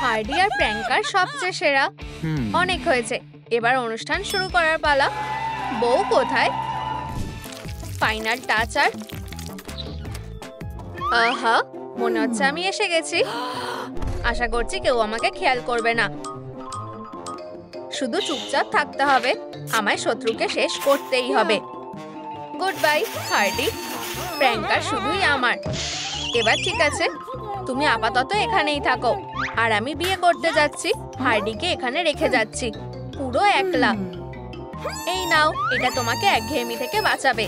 Hardy আর প্র্যাঙ্কার সবচেয়ে সেরা। অনেক হয়েছে, এবার অনুষ্ঠান শুরু করার পালা। বউ কোথায়? Final touch. আর আহা, মনে হচ্ছে আমি এসে গেছি। আশা করছি কেউ আমাকে খেয়াল করবে না। শুধু চুপচাপ থাকতে হবে। আমায় শত্রুকে শেষ করতেই হবে। Good bye hardy. প্র্যাঙ্কার শুধুই আমার। এবার ঠিক আছে, তুমি আপাতত এখানেই থাকো। আর আমি বিয়ে করতে যাচ্ছি। হার্ডিকে এখানে রেখে যাচ্ছি, পুরো একলা। এই নাও, এটা তোমাকে একঘেয়েমি থেকে বাঁচাবে।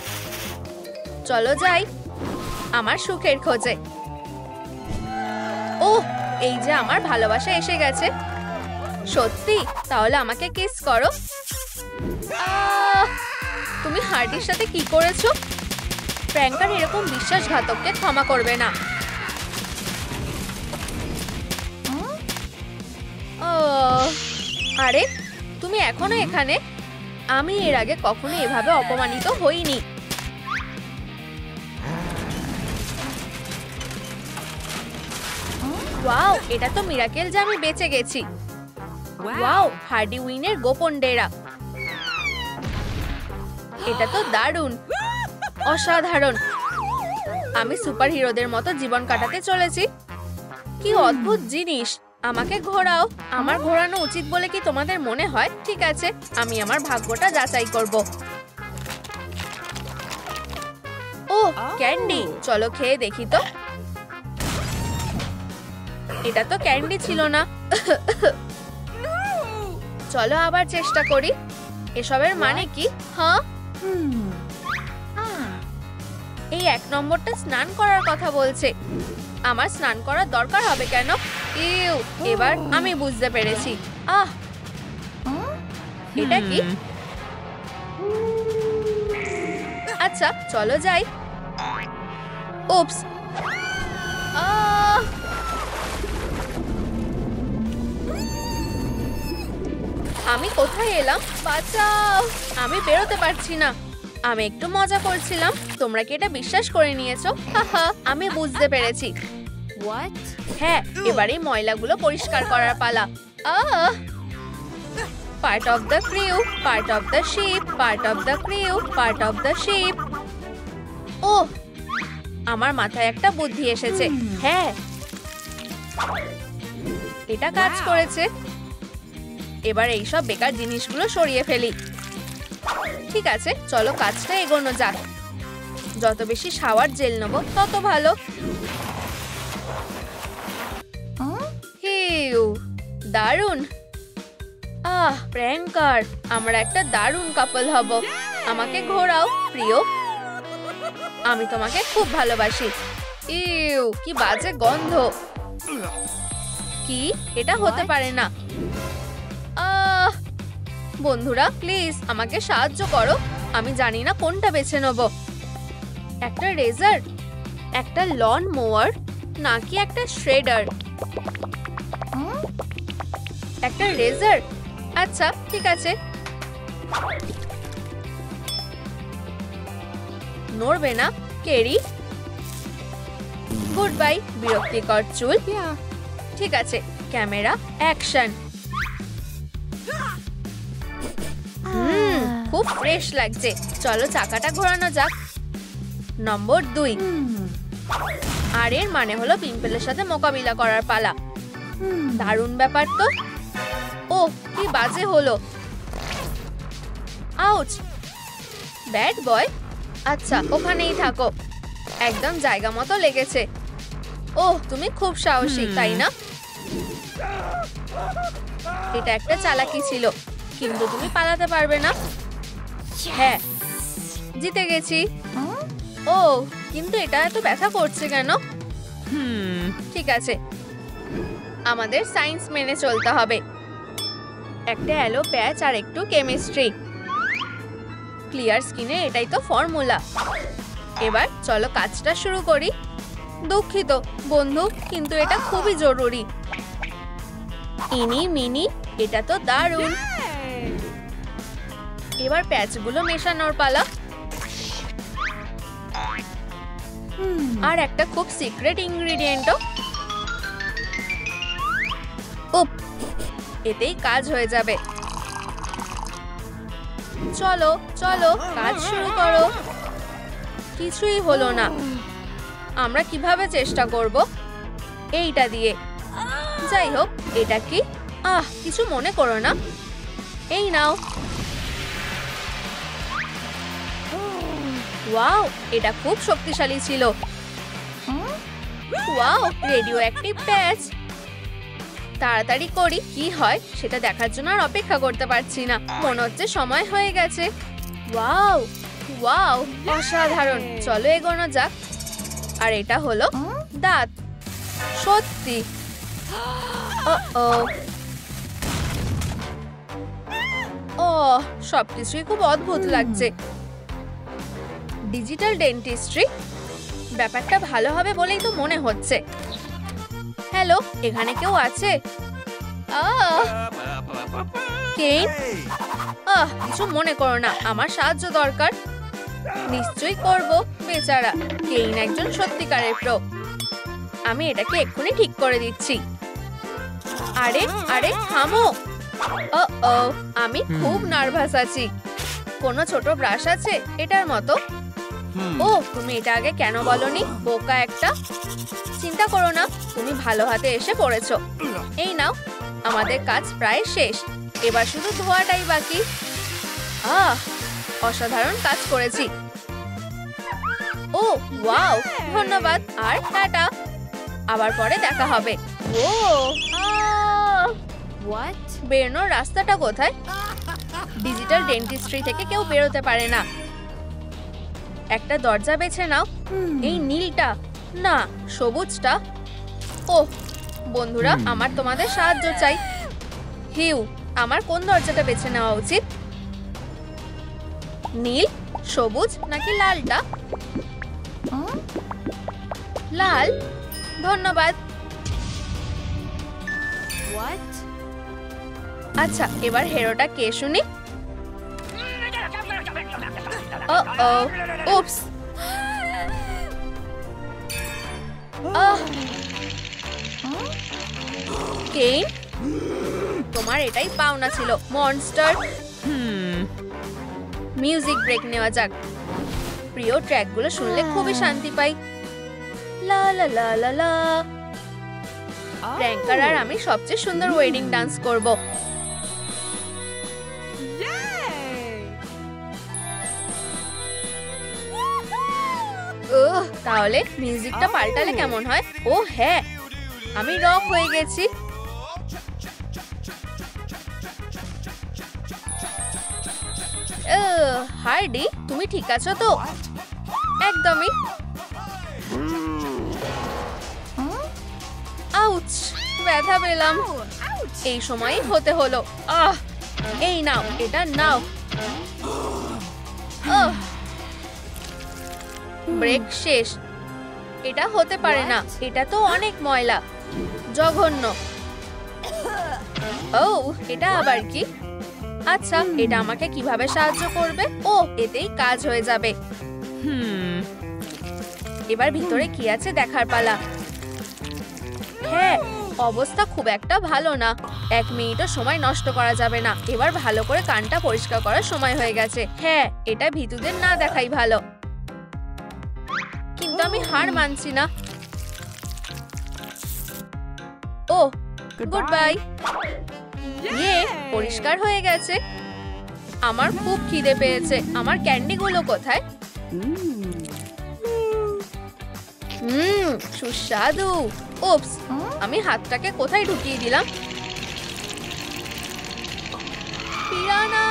চলো যাই আমার সুখের খোঁজে। ওহ, এই যে আমার ভালোবাসা এসে গেছে। সত্যি? তাহলে আমাকে কিস করো। তুমি হার্ডির সাথে কি করেছো? প্র্যাঙ্কার এরকম বিশ্বাসঘাতককে ক্ষমা করবে না। আরে, তুমি এখনো এখানে? আমি এর আগে কখনো এভাবে অপমানিত হইনি। ওয়াও, এটা তো মিরাকেল যে আমি বেঁচে গেছি। ওয়াও, হার্ডি উইনের গোপন ডেরা। এটা তো দারুণ, অসাধারণ। আমি সুপার হিরোদের মতো জীবন কাটাতে চলেছি। কি অদ্ভুত জিনিস। আমাকে ঘোরাও। আমার ঘোরানো উচিত বলে কি তোমাদের মনে হয়? ঠিক আছে, আমি আমার ভাগ্যটা যাচাই করব। ওহ, ক্যান্ডি, চলো খেয়ে দেখি তো। এটা তো ক্যান্ডি ছিল না। চলো আবার চেষ্টা করি। এসবের মানে কি? হ্যাঁ, এই 1 নম্বরটা স্নান করার কথা বলছে। আমার স্নান করার দরকার হবে কেন? ইউ, এবার আমি বুঝতে পেরেছি। আহ, এটা কি? আচ্ছা, চলো যাই। উপস, আমি কোথায় এলাম? বাঁচাও, আমি বেরোতে পারছি না। আমি একটু মজা করছিলাম। তোমরা কি এটা বিশ্বাস করে নিয়েছো? হাহা, আমি বুঝতে পেরেছি। হ্যাঁ, এবারে ময়লাগুলো পরিষ্কার করার পালা। Part of the crew, part of the ship, part of the crew, part of the ship. ওহ, আমার মাথায় একটা বুদ্ধি এসেছে। হ্যাঁ, এটা কাজ করেছে। এবার এইসব বেকার জিনিসগুলো সরিয়ে ফেলি। ঠিক আছে, চলো কাজটা এগোনো যাক। যত বেশি শাওয়ার জেল নেবো তত ভালো। হিউ, দারুণ। প্র্যাঙ্কার, আমরা একটা দারুণ কাপল হব। আমাকে ঘোরাও প্রিয়। আমি তোমাকে খুব ভালোবাসি। ইউ, কি বাজে গন্ধ। কি? এটা হতে পারে না। বন্ধুরা, প্লিজ আমাকে সাহায্য করো। আমি জানি না কোনটা বেছে নেব। একটা রেজার, একটা লন মোয়ার, নাকি একটা শ্রেডার? একটা রেজার। আচ্ছা, ঠিক আছে। নড়বে না কেরি। গুড বাই বিরক্তিকর চুল। ঠিক আছে, ক্যামেরা অ্যাকশন। খুব ফ্রেশ লাগছে। চলো চাকাটা ঘোরানো যাক। নম্বর 2। আর এর মানে হলো পিম্পলের সাথে মোকাবিলা করার পালা। দারুণ ব্যাপার তো। ও, কি বাজে হলো। Ouch, bad boy. আচ্ছা, ওখানেই থাকো। একদম জায়গা মতো লেগেছে। ওহ, তুমি খুব সাহসী, তাই না? এটা একটা চালাকি ছিল, কিন্তু তুমি পালাতে পারবে না। হ্যাঁ, জিতে গেছি। ও, কিন্তু এটা এত ব্যথা করছে কেন? ঠিক আছে, আমাদের সায়েন্স মেনে চলতে হবে। একটা অ্যালো প্যাচ আর একটু কেমিস্ট্রি। ক্লিয়ার স্কিনে এটাই তো ফর্মুলা। এবার চলো কাজটা শুরু করি। দুঃখিত বন্ধু, কিন্তু এটা খুবই জরুরি। ইনি মিনি, এটা তো দারুণ। এবার প্যাচগুলো মেশানোর পালা। আর একটা খুব সিক্রেট ইনগ্রেডিয়েন্টও। উপ, এতেই কাজ হয়ে যাবে। চলো চলো, কাজ শুরু করো। কিছুই হলো না। আমরা কিভাবে চেষ্টা করব? এইটা দিয়ে। যাই হোক, এটা কি? কিছু মনে করো না। এই নাও। ওয়াও, এটা খুব শক্তিশালী ছিল। ওয়াও, রেডিও অ্যাক্টিভ প্যাচ। তাড়াতাড়ি করি, কি হয় সেটা দেখার জন্য আর অপেক্ষা করতে পারছি না। মনে হচ্ছে সময় হয়ে গেছে। ওয়াও ওয়াও, অসাধারণ। চলো এগোনো যাক। আর এটা হলো দাঁত। সত্যি। ও, সবকিছুই খুব অদ্ভুত লাগছে। ডিজিটাল ডেন্টিস্ট্রি, ব্যাপারটা ভালো হবে বলেই তো মনে হচ্ছে। হ্যালো, এখানে কেউ আছে? কেইন, কিছু মনে করো না, আমার সাহায্য দরকার। নিশ্চয়ই করব। বেচারা কেইন একজন সত্যিকারের প্রো। আমি এটাকে এক্ষুনি ঠিক করে দিচ্ছি। আরে আরে থামো। আমি খুব নার্ভাস আছি। কোনো ছোট ব্রাশ আছে এটার মতো? ও, তুমি এটা আগে কেন বলনি? বোকা একটা। চিন্তা করো না, তুমি ভালো হাতে এসে পড়েছো। এই নাও, আমাদের কাজ প্রায় শেষ। এবার শুধু ধোয়াটাই বাকি। অসাধারণ কাজ করেছি। ও ওয়াও, ধন্যবাদ আর টাটা। আবার পরে দেখা হবে। ও, বেরোনোর রাস্তাটা কোথায়? ডিজিটাল ডেন্টিস্ট্রি থেকে কেউ বেরোতে পারে না। একটা দরজা বেছে নাও। এই নীলটা না, সবুজটা। ওহ বন্ধুরা, আমার তোমাদের সাহায্য চাই। হিউ, আমার কোন দরজাটা বেছে নেওয়া উচিত? নীল, সবুজ নাকি লালটা? লাল। ধন্যবাদ। আচ্ছা, এবার হেরোটা কে শুনি? উপস। কেইন, তোমার এটাই পাওনা ছিল, মনস্টার। মিউজিক ব্রেক নেওয়া যাক। প্রিয় ট্র্যাকগুলো শুনলে খুবই শান্তি পাই। লা লা লা লা লা। প্র্যাঙ্কার আর আমি সবচেয়ে সুন্দর ওয়েডিং ডান্স করব। তাহলে মিউজিকটা পাল্টালে কেমন হয়? ও হ্যাঁ, আমি রক হয়ে গেছি। হার্ডি, তুমি ঠিক আছো তো? একদমই। আউচ, ব্যথা পেলাম। এই সময়ই হতে হলো। এই নাও, এটা নাও। ব্রেক শেষ। এটা হতে পারে না, এটা তো অনেক ময়লা। জঘন্য। ও, এটা আবার কি? আচ্ছা, এটা আমাকে কিভাবে সাহায্য করবে? ও, এতেই কাজ হয়ে যাবে। এবার ভিতরে কি আছে দেখার পালা। হ্যাঁ, অবস্থা খুব একটা ভালো না। 1 মিনিটও সময় নষ্ট করা যাবে না। এবার ভালো করে কানটা পরিষ্কার করার সময় হয়ে গেছে। হ্যাঁ, এটা ভিতুদের না দেখাই ভালো। কিন্তু আমি হার মানছি না। ও, গুড বাই। ইয়ে, পরিষ্কার হয়ে গেছে। আমার খুব খিদে পেয়েছে। আমার ক্যান্ডিগুলো কোথায়? সুস্বাদু। উপস, আমি হাতটাকে কোথায় ঢুকিয়ে দিলাম? পিরানা!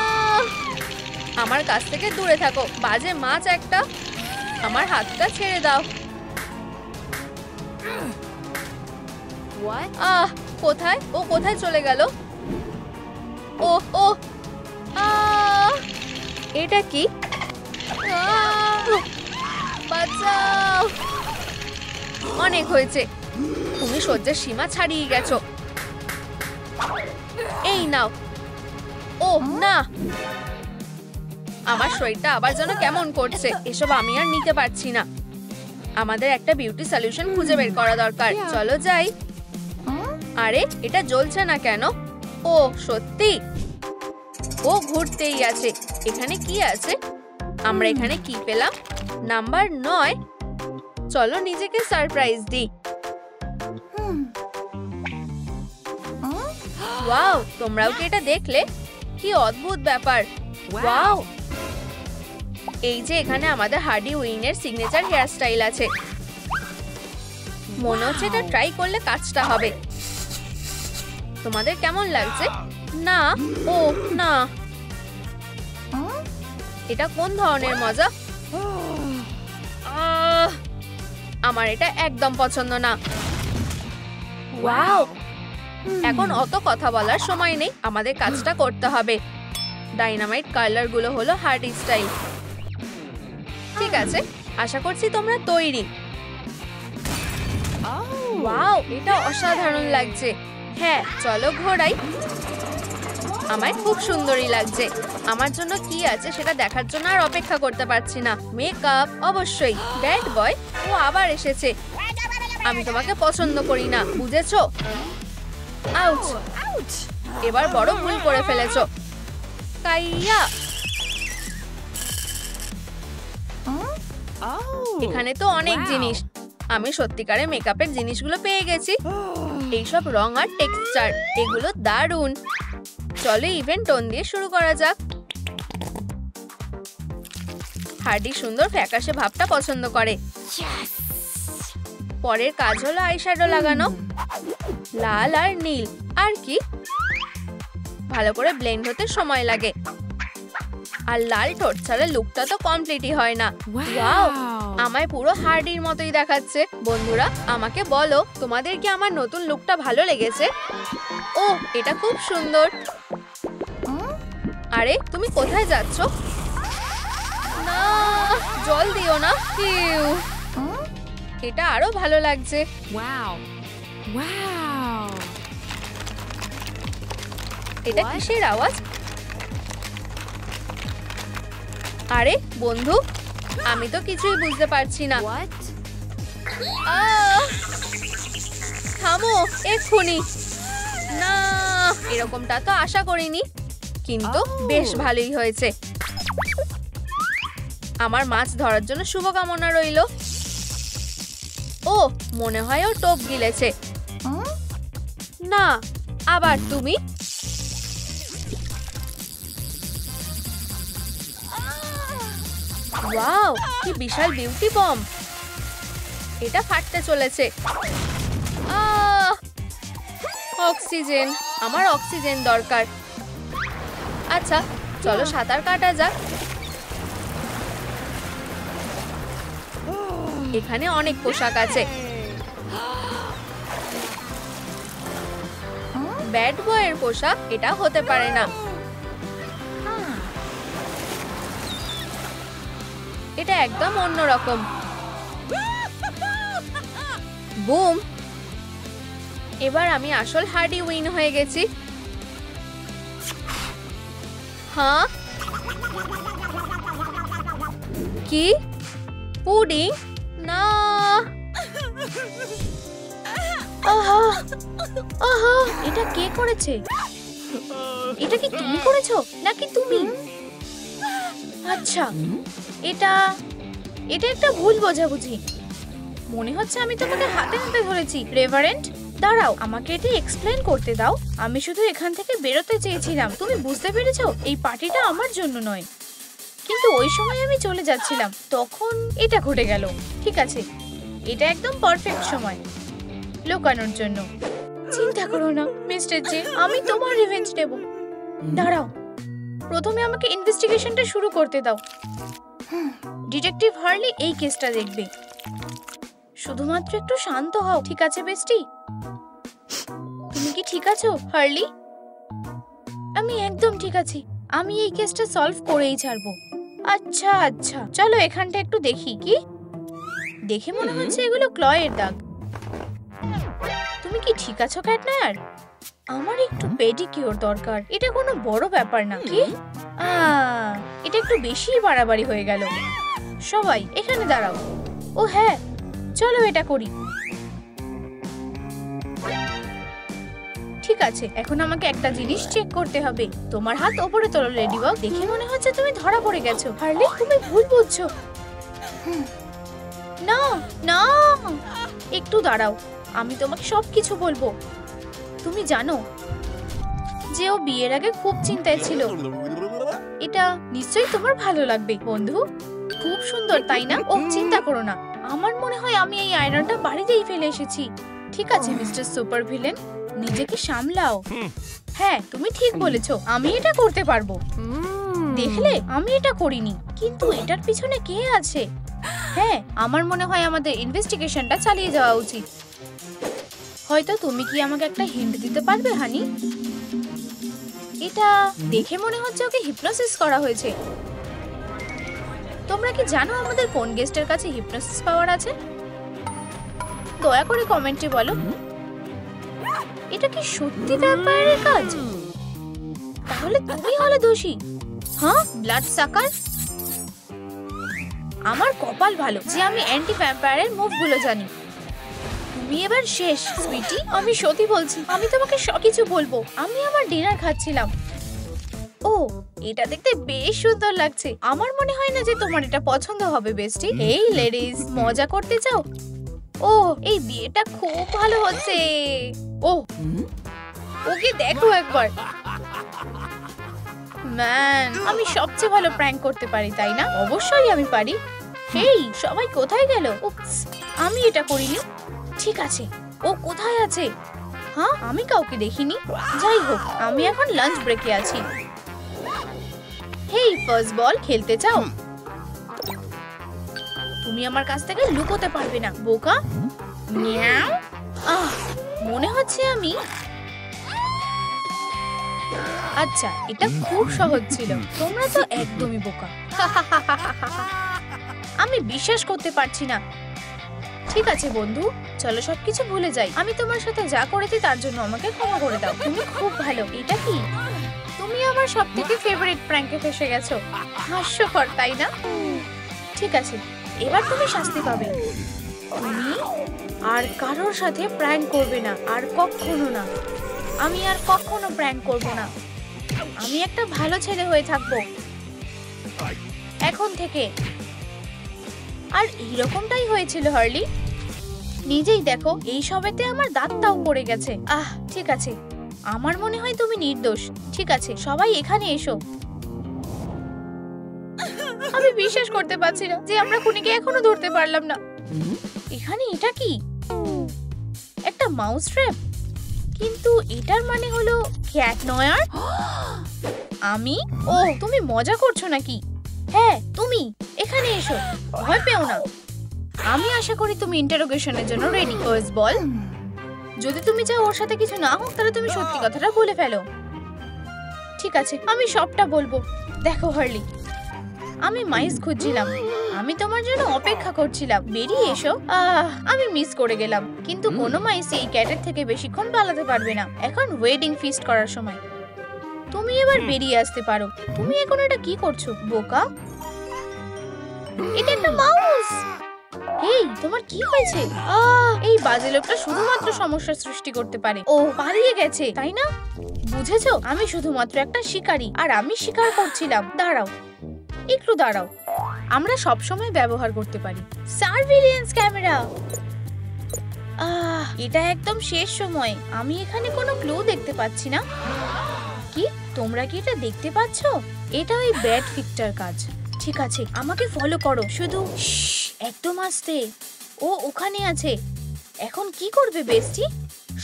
আমার কাছ থেকে দূরে থাকো, বাজে মাছ একটা। আমার হাতটা ছেড়ে দাও। কোথায়? ও কোথায় চলে গেল? ও ও, এটা কি? বাঁচাও! অনেক হয়েছে। তুমি সহ্যের সীমা ছাড়িয়ে গেছো। এই নাও। ও না, আমার শরীরটা আবার যেন কেমন করছে। এসব আমি আর নিতে পারছি না। আমাদের একটা বিউটি সলিউশন খুঁজে বের করা দরকার। চলো যাই। আরে এটা জ্বলছে না কেন? ও সত্যি, ও ঘুরতেই আছে। এখানে কি আছে? আমরা এখানে কি পেলাম? নাম্বার 9। চলো নিজেকে সারপ্রাইজ দিই। ওয়াও, তোমরাও কি এটা দেখলে? কি অদ্ভুত ব্যাপার! ওয়াও, এই যে এখানে আমাদের হার্ডি উইনের সিগনেচার হেয়ার স্টাইল আছে। মনে হচ্ছে এটা ট্রাই করলে কাজটা হবে। তোমাদের কেমন লাগছে? না, ও না, এটা কোন ধরনের মজা? আমার এটা একদম পছন্দ না। ওয়াও, এখন অত কথা বলার সময় নেই, আমাদের কাজটা করতে হবে। ডাইনামাইট কালার গুলো হলো হার্ডি স্টাইল। ঠিক আছে, আশা করছি তোমরা তৈরি। ওয়াও, এটা অসাধারণ লাগছে। হ্যাঁ, চলো ঘোরাই। আমায় খুব সুন্দরই লাগছে। আমার জন্য কি আছে সেটা দেখার জন্য আর অপেক্ষা করতে পারছি না। মেকআপ অবশ্যই। ব্যাড বয়, ও আবার এসেছে। আমি তোমাকে পছন্দ করি না, বুঝেছো? আউচ! এবার বড় ভুল করে ফেলেছো। কাইয়া, এখানে তো অনেক জিনিস। আমি সত্যিকারের মেকআপের জিনিসগুলো পেয়ে গেছি। এইসব রং আর টেক্সচার, এগুলো দারুণ। চলো ইভেন্ট টোন দিয়ে শুরু করা যাক। হার্ডি সুন্দর ফ্যাকাশে ভাবটা পছন্দ করে। পরের কাজ হলো আইশ্যাডো লাগানো। লাল আর নীল। আর কি? ভালো করে ব্লেন্ড হতে সময় লাগে। আর লাল ঠোঁট ছাড়া লুকটা তো কমপ্লিটই হয় না। ওয়াও, আমায় পুরো হার্ডির মতোই দেখাচ্ছে। বন্ধুরা, আমাকে বলো তোমাদের কি আমার নতুন লুকটা ভালো লেগেছে? ও, এটা খুব সুন্দর। আরে তুমি কোথায় যাচ্ছ? না, জল দিও না। এটা আরো ভালো লাগছে। এটা কিসের আওয়াজ? আরে বন্ধু, আমি তো কিছুই বুঝতে পারছি না। থামো এক্ষুনি। না, এরকমটা তো আশা করিনি, কিন্তু বেশ ভালোই হয়েছে। আমার মাছ ধরার জন্য শুভকামনা রইল। ও, মনে হয় ও টোপ গিলেছে। না, আবার তুমি? ওয়াও, কি বিশাল বিউটি বম! এটা ফাটতে চলেছে। অক্সিজেন, আমার অক্সিজেন দরকার। আচ্ছা, চলো সাঁতার কাটা যাক। এখানে অনেক পোশাক আছে। ব্যাড বয়ের পোশাক, এটা হতে পারে না। এটা একদম অন্যরকম। বুম! এবার আমি আসল হার্ডি উইন হয়ে গেছি। হ্যাঁ, কি? পুডিং? না, এটা কে করেছে? এটা কি তুমি করেছো নাকি তুমি? আচ্ছা, এটা একটা ভুল বোঝাবুঝি। মনে হচ্ছে আমি তোমাকে হাতে নাতে ধরেছি। রেভারেন্ট, দাঁড়াও, আমাকে এটা এক্সপ্লেন করতে দাও। আমি শুধু এখান থেকে বেরোতে চেয়েছিলাম। তুমি বুঝতে পেরেছো? এই পার্টিটা আমার জন্য নয়। কিন্তু ওই সময় আমি চলে যাচ্ছিলাম, তখন এটা ঘটে গেল। ঠিক আছে, এটা একদম পারফেক্ট সময় লুকানোর জন্য। চিন্তা করো না মিস্টার জে, আমি তোমার রিভেঞ্জ নেব। দাঁড়াও, প্রথমে আমাকে ইনভেস্টিগেশনটা শুরু করতে দাও। ডিটেকটিভ হার্লি এই কেসটা দেখবে। শুধুমাত্র একটু শান্ত হও, ঠিক আছে বেস্টি? তুমি কি ঠিক আছো হার্লি? আমি একদম ঠিক আছি। আমি এই কেসটা সলভ করেই ছাড়বো। আচ্ছা আচ্ছা, চলো এখানটা একটু দেখি। কি দেখে মনে হচ্ছে এগুলো ক্লয়ের দাগ। তুমি কি ঠিক আছো ক্যাটনায়ার? আমার একটু পেডিকিউর দরকার। এটা কোনো বড় ব্যাপার না। কি? এটা একটু বেশি বাড়াবাড়ি হয়ে গেল। সবাই এখানে দাঁড়াও। ও হ্যাঁ, চলো এটা করি। ঠিক আছে, এখন আমাকে একটা জিনিস চেক করতে হবে। তোমার হাত ওপরে তোলো লেডিবাগ। দেখে মনে হচ্ছে তুমি ধরা পড়ে গেছো। হার্লি, তুমি ভুল বুঝছো। না না, একটু দাঁড়াও, আমি তোমাকে সবকিছু বলবো। তুমি জানো যে ও বিয়ের আগে খুব চিন্তায় ছিল। এটা নিশ্চয়ই তোমার ভালো লাগবে বন্ধু। খুব সুন্দর, তাই না? ও চিন্তা করো না, আমার মনে হয় আমি এই আয়রনটা বাড়িতেই ফেলে এসেছি। ঠিক আছে মিস্টার সুপার ভিলেন, নিজেকে সামলাও। হ্যাঁ, তুমি ঠিক বলেছো, আমি এটা করতে পারবো। দেখলে, আমি এটা করিনি, কিন্তু এটার পিছনে কে আছে? হ্যাঁ, আমার মনে হয় আমাদের ইনভেস্টিগেশনটা চালিয়ে যাওয়া উচিত। হয়তো তুমি কি আমাকে একটা হিন্ট দিতে পারবে হানি? এটা দেখে মনে হচ্ছে ওকে হিপনোসিস করা হয়েছে। তোমরা কি জানো আমাদের কোন গেস্টের কাছে হিপনোসিস পাওয়ার আছে? দয়া করে কমেন্টে বলো। এটা কি সত্যি ভ্যাম্পায়ারের কাজ? তাহলে তুমি হলে দোষী। হ্যাঁ, ব্লাড সাকার। আমার কপাল ভালো যে আমি অ্যান্টি ভ্যাম্পায়ারের মুভগুলো জানি। তুমি এবার শেষ সুইটি, আমি সত্যি বলছি, আমি তোমাকে সবকিছু বলবো। আমি আমার ডিনার খাচ্ছিলাম। ও, এটা দেখতে বেশ সুন্দর লাগছে। আমার মনে হয় না যে তোমার এটা পছন্দ হবে বেস্টি। এই লেডিস, মজা করতে চাও? ও, এই বিয়েটা খুব ভালো হচ্ছে। ও, ওকে দেখো একবার। ম্যান, আমি সবচেয়ে ভালো প্র্যাঙ্ক করতে পারি, তাই না? অবশ্যই আমি পারি। হেই, সবাই কোথায় গেল? উপস, আমি এটা করিনি। ঠিক আছে, ও কোথায় আছে? হ্যাঁ, আমি কাউকে দেখিনি। যাই হোক, আমি এখন লাঞ্চ ব্রেকে আছি। হেই ফার্স্ট বল, খেলতে চাও? তুমি আমার কাছ থেকে লুকোতে পারবে না, বোকা। মিয়াও। মনে হচ্ছে আমি। আচ্ছা, এটা খুব সহজ ছিল। তোমরা তো একদমই বোকা। আমি বিশ্বাস করতে পারছি না। ঠিক আছে বন্ধু, চলো সবকিছু ভুলে যাই। আমি তোমার সাথে যা করেছি তার জন্য আমাকে ক্ষমা করে দাও। তুমি খুব ভালো। এটা কি? তুমি আমার সবথেকে ফেভারিট প্র্যাঙ্কে ফেসে গেছো। হাস্যকর, তাই না? ঠিক আছে, এবার তুমি শাস্তি পাবে। তুমি আর কারোর সাথে প্র্যাঙ্ক করবে না, আর কখনো না। আমি আর কখনো প্র্যাঙ্ক করব না। আমি একটা ভালো ছেলে হয়ে থাকবো এখন থেকে। আর এইরকমটাই হয়েছিল হার্লি। নিজেই দেখো, এই সবেতে আমার দাঁতটাও পড়ে গেছে। ঠিক আছে, আমার মনে হয় তুমি নির্দোষ। ঠিক আছে, সবাই এখানে এসো। আমি বিশ্বাস করতে পারছি না যে আমরা খুনিকে এখনো ধরতে পারলাম না। এখানে এটা কি? একটা মাউস ট্র্যাপ। কিন্তু এটার মানে হলো ক্যাট নয় আর আমি। ও, তুমি মজা করছো নাকি? হ্যাঁ, তুমি এখানে এসো, ভয় পেও না। আমি আশা করি তুমি ইন্টারোগেশনের জন্য রেডি। ফার্স্ট বল, যদি তুমি চাও ওর সাথে কিছু না হোক, তাহলে তুমি সত্যি কথাটা বলে ফেলো। ঠিক আছে, আমি সবটা বলবো। দেখো হার্লি, আমি মাইস খুঁজছিলাম। আমি তোমার জন্য অপেক্ষা করছিলাম। বেরিয়ে এসো। আমি মিস করে গেলাম, কিন্তু কোনো মাইস এই ক্যাটের থেকে বেশিক্ষণ পালাতে পারবে না। এখন ওয়েডিং ফিস্ট করার সময়। তুমি এবার বেরিয়ে আসতে পারো। তুমি এখন এটা কি করছো, বোকা? এটা একটা মাউস। এই, তোমার কি হয়েছে? এই বাজে লোকটা শুধুমাত্র সমস্যা সৃষ্টি করতে পারে। ও পালিয়ে গেছে, তাই না? বুঝেছো, আমি শুধুমাত্র একটা শিকারী, আর আমি শিকার করছিলাম। দাঁড়াও, একটু দাঁড়াও। আমরা সব সময় ব্যবহার করতে পারি সার্ভিলিয়েন্স ক্যামেরা। এটা একদম শেষ সময়। আমি এখানে কোনো ক্লু দেখতে পাচ্ছি না। কি তোমরা কি এটা দেখতে পাচ্ছো? এটা ওই ব্যাড ফিক্টার কাজ। ঠিক আছে, আমাকে ফলো করো, শুধু একদম আস্তে। ও ওখানে আছে। এখন কি করবে বেস্টি?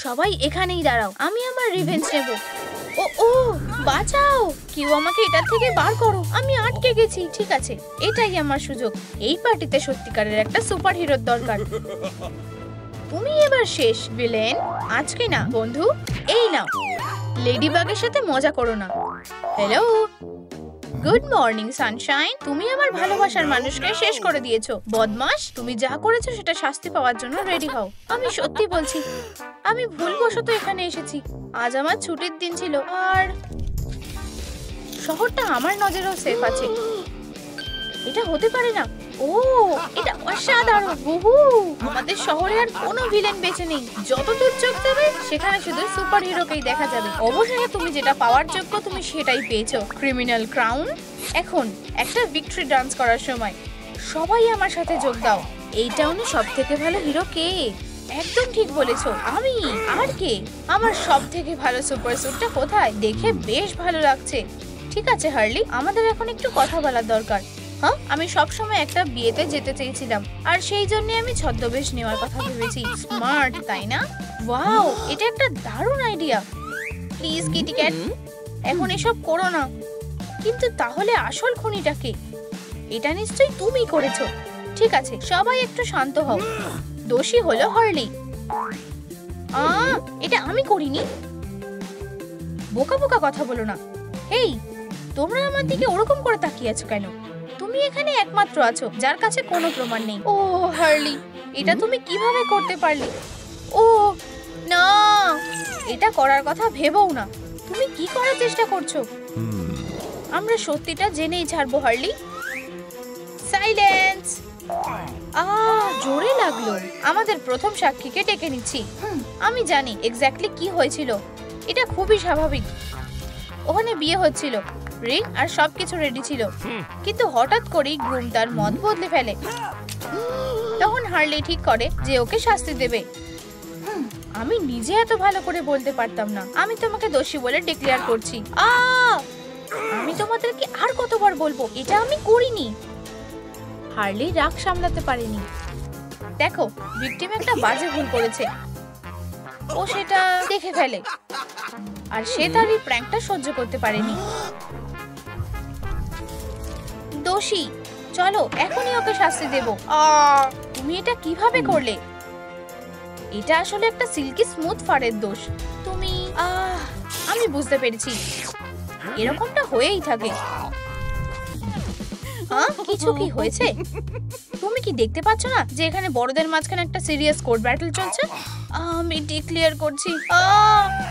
সবাই এখানেই দাঁড়াও, আমি আমার রিভেঞ্জ নেব। ও ও, বাঁচাও, কেউ আমাকে এটার থেকে বার করো, আমি আটকে গেছি। ঠিক আছে, এটাই আমার সুযোগ। এই পার্টিতে সত্যিকারের একটা সুপার হিরোর দরকার। তুমি এবার শেষ ভিলেন। আজকে না বন্ধু, এই নাও। লেডিবাগের সাথে মজা করো না। Hello, good morning Sunshine. তুমি আমার ভালোবাসার মানুষকে শেষ করে দিয়েছো, বদমাশ। তুমি যা করেছো সেটা শাস্তি পাওয়ার জন্য রেডি হও। আমি সত্যি বলছি, আমি ভুলবশত এখানে এসেছি। আজ আমার ছুটির দিন ছিল, আর শহরটা আমার নজরেও সেফ আছে। এটা হতে পারে না। ও, এটা অসাধারণ। আমাদের শহরে আর কোনো ভিলেন বেঁচে নেই। যতদূর চোখ যাবে সেখানে শুধু সুপার হিরোকেই দেখা যাবে। অবশেষে তুমি যেটা পাওয়ার যোগ্য তুমি সেটাই পেয়েছো, ক্রিমিনাল ক্রাউন। এখন একটা ভিক্টরি ডান্স করার সময়। সবাই আমার সাথে যোগ দাও। এই টাউনে সবথেকে ভালো হিরো কে? একদম ঠিক বলেছো, আমি। আর কে? আমার সবথেকে ভালো সুপার স্যুটটা কোথায়? দেখে বেশ ভালো লাগছে। ঠিক আছে হার্লি, আমাদের এখন একটু কথা বলার দরকার। হ্যাঁ, আমি সবসময় একটা বিয়েতে যেতে চেয়েছিলাম, আর সেই জন্য আমি ছদ্মবেশ নেওয়ার কথা ভেবেছি। স্মার্ট, তাই না? ওয়াও, এটা একটা দারুণ আইডিয়া। প্লিজ কিটি ক্যাট, এখন এসব করো না। কিন্তু তাহলে আসল খুনিটা কে? এটা নিশ্চয়ই তুমি করেছো। ঠিক আছে, সবাই একটু শান্ত হও। দোষী হলো হার্লি। এটা আমি করিনি। বোকা বোকা কথা বলো না। হেই, তোমরা আমার দিকে ওরকম করে তাকিয়ে আছো কেন? তুমি এখানে একমাত্র আছো যার কাছে কোনো প্রমাণ নেই। ও হার্লি, এটা তুমি কিভাবে করতে পারলে? ও না, এটা করার কথা ভেবও না। তুমি কি করার চেষ্টা করছো? আমরা সত্যিটা জেনেই ছাড়বো হার্লি। সাইলেন্স। জোরে লাগলো। আমাদের প্রথম সাক্ষীকে ডেকে নিচ্ছি। আমি জানি এক্স্যাক্টলি কি হয়েছিল। এটা খুবই স্বাভাবিক। ওখানে বিয়ে হচ্ছিল, রিং আর সবকিছু রেডি ছিল, কিন্তু হঠাৎ করেই গ্রুম তার মত বদলে ফেলে। তখন হার্লি ঠিক করে যে ওকে শাস্তি দেবে। আমি নিজে এত ভালো করে বলতে পারতাম না। আমি তোমাকে দোষী বলে ডিক্লেয়ার করছি। আমি তোমাদেরকে আর কতবার বলবো, এটা আমি করিনি। হার্লি রাগ সামলাতে পারেনি। দেখো, ভিকটিম একটা বাজে ভুল করেছে। ও সেটা দেখে ফেলে, আর সে তার এই প্র্যাঙ্কটা সহ্য করতে পারেনি। দোষী, চলো এখনই ওকে শাস্তি দেব। তুমি এটা কিভাবে করলে? এটা আসলে একটা সিল্কি স্মুথ ফারের দোষ। তুমি আমি বুঝতে পেরেছি, এরকমটা হয়েই থাকে। কিছু কি হয়েছে? তুমি কি দেখতে পাচ্ছ না যে এখানে বড়দের মাঝখানে একটা সিরিয়াস কোর্ট ব্যাটল চলছে? আমি ডিক্লেয়ার করছি,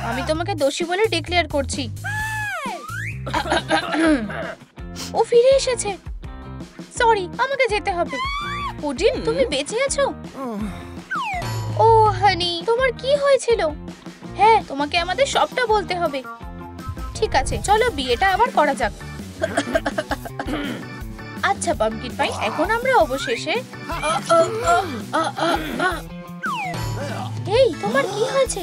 আমি তোমাকে দোষী বলে ডিক্লেয়ার করছি। ও ফিরে এসেছে। সরি, আমাকে যেতে হবে। পুডিন, তুমি বেঁচে আছো? ও হানি, তোমার কি হয়েছিল? হ্যাঁ, তোমাকে আমাদের সবটা বলতে হবে। ঠিক আছে, চলো বিয়েটা আবার করা যাক। আচ্ছা পাম্পকিন পাই, এখন আমরা অবশেষে। এই, তোমার কি হয়েছে?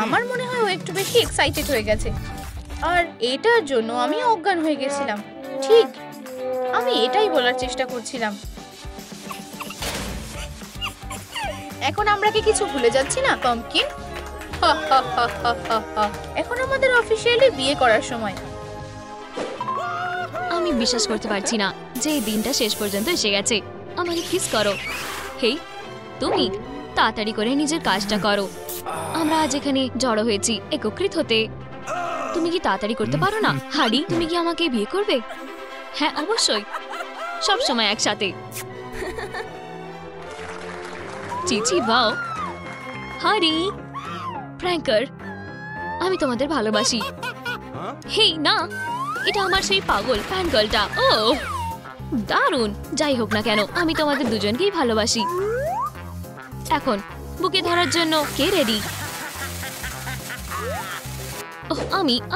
আমার মনে হয় ও একটু বেশি এক্সাইটেড হয়ে গেছে, আর এটার জন্য আমি অজ্ঞান হয়ে গেছিলাম। ঠিক, আমি এটাই বলার চেষ্টা করছিলাম। এখন আমরা কি কিছু ভুলে যাচ্ছি না পাম্পকিন? এখন আমাদের অফিসিয়ালি বিয়ে করার সময়। আমি বিশ্বাস করতে পারছি না যে এই দিনটা শেষ পর্যন্ত এসে গেছে। আমাকে কিস করো। হেই, তুমি তাড়াতাড়ি করে নিজের কাজটা করো। আমরা আজ এখানে জড়ো হয়েছি একত্রিত হতে। তুমি কি তাড়াতাড়ি করতে পারো না? হাড়ি, তুমি কি আমাকে বিয়ে করবে? হ্যাঁ, অবশ্যই, সব সময় একসাথে। চিচি বাও। হাড়ি, প্র্যাঙ্কার, আমি তোমাদের ভালোবাসি। হেই না, এটা আমার সেই পাগল ফ্যান গার্লটা। ও দারুণ। যাই হোক না কেন, আমি তোমাদের দুজনকেই ভালোবাসি। এখন বুকে ধরার জন্য কে রেডি?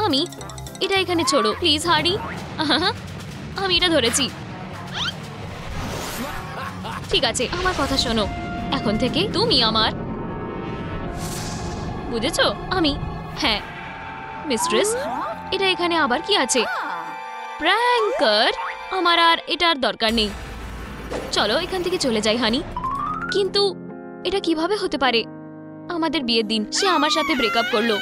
আমি এটা এখানে ছোড়ো প্লিজ হার্ডি। আমি এটা ধরেছি। ঠিক আছে, আমার কথা শোনো। এখন থেকে তুমি আমার, বুঝেছো? আমি, হ্যাঁ মিস্ট্রেস। এটা এখানে আবার কি আছে? প্র্যাঙ্কার, আমার আর এটার দরকার নেই। চলো এখান থেকে চলে যাই হানি। কিন্তু এটা কিভাবে হতে পারে? আমাদের বিয়ের দিন সে আমার সাথে ব্রেকআপ করলো।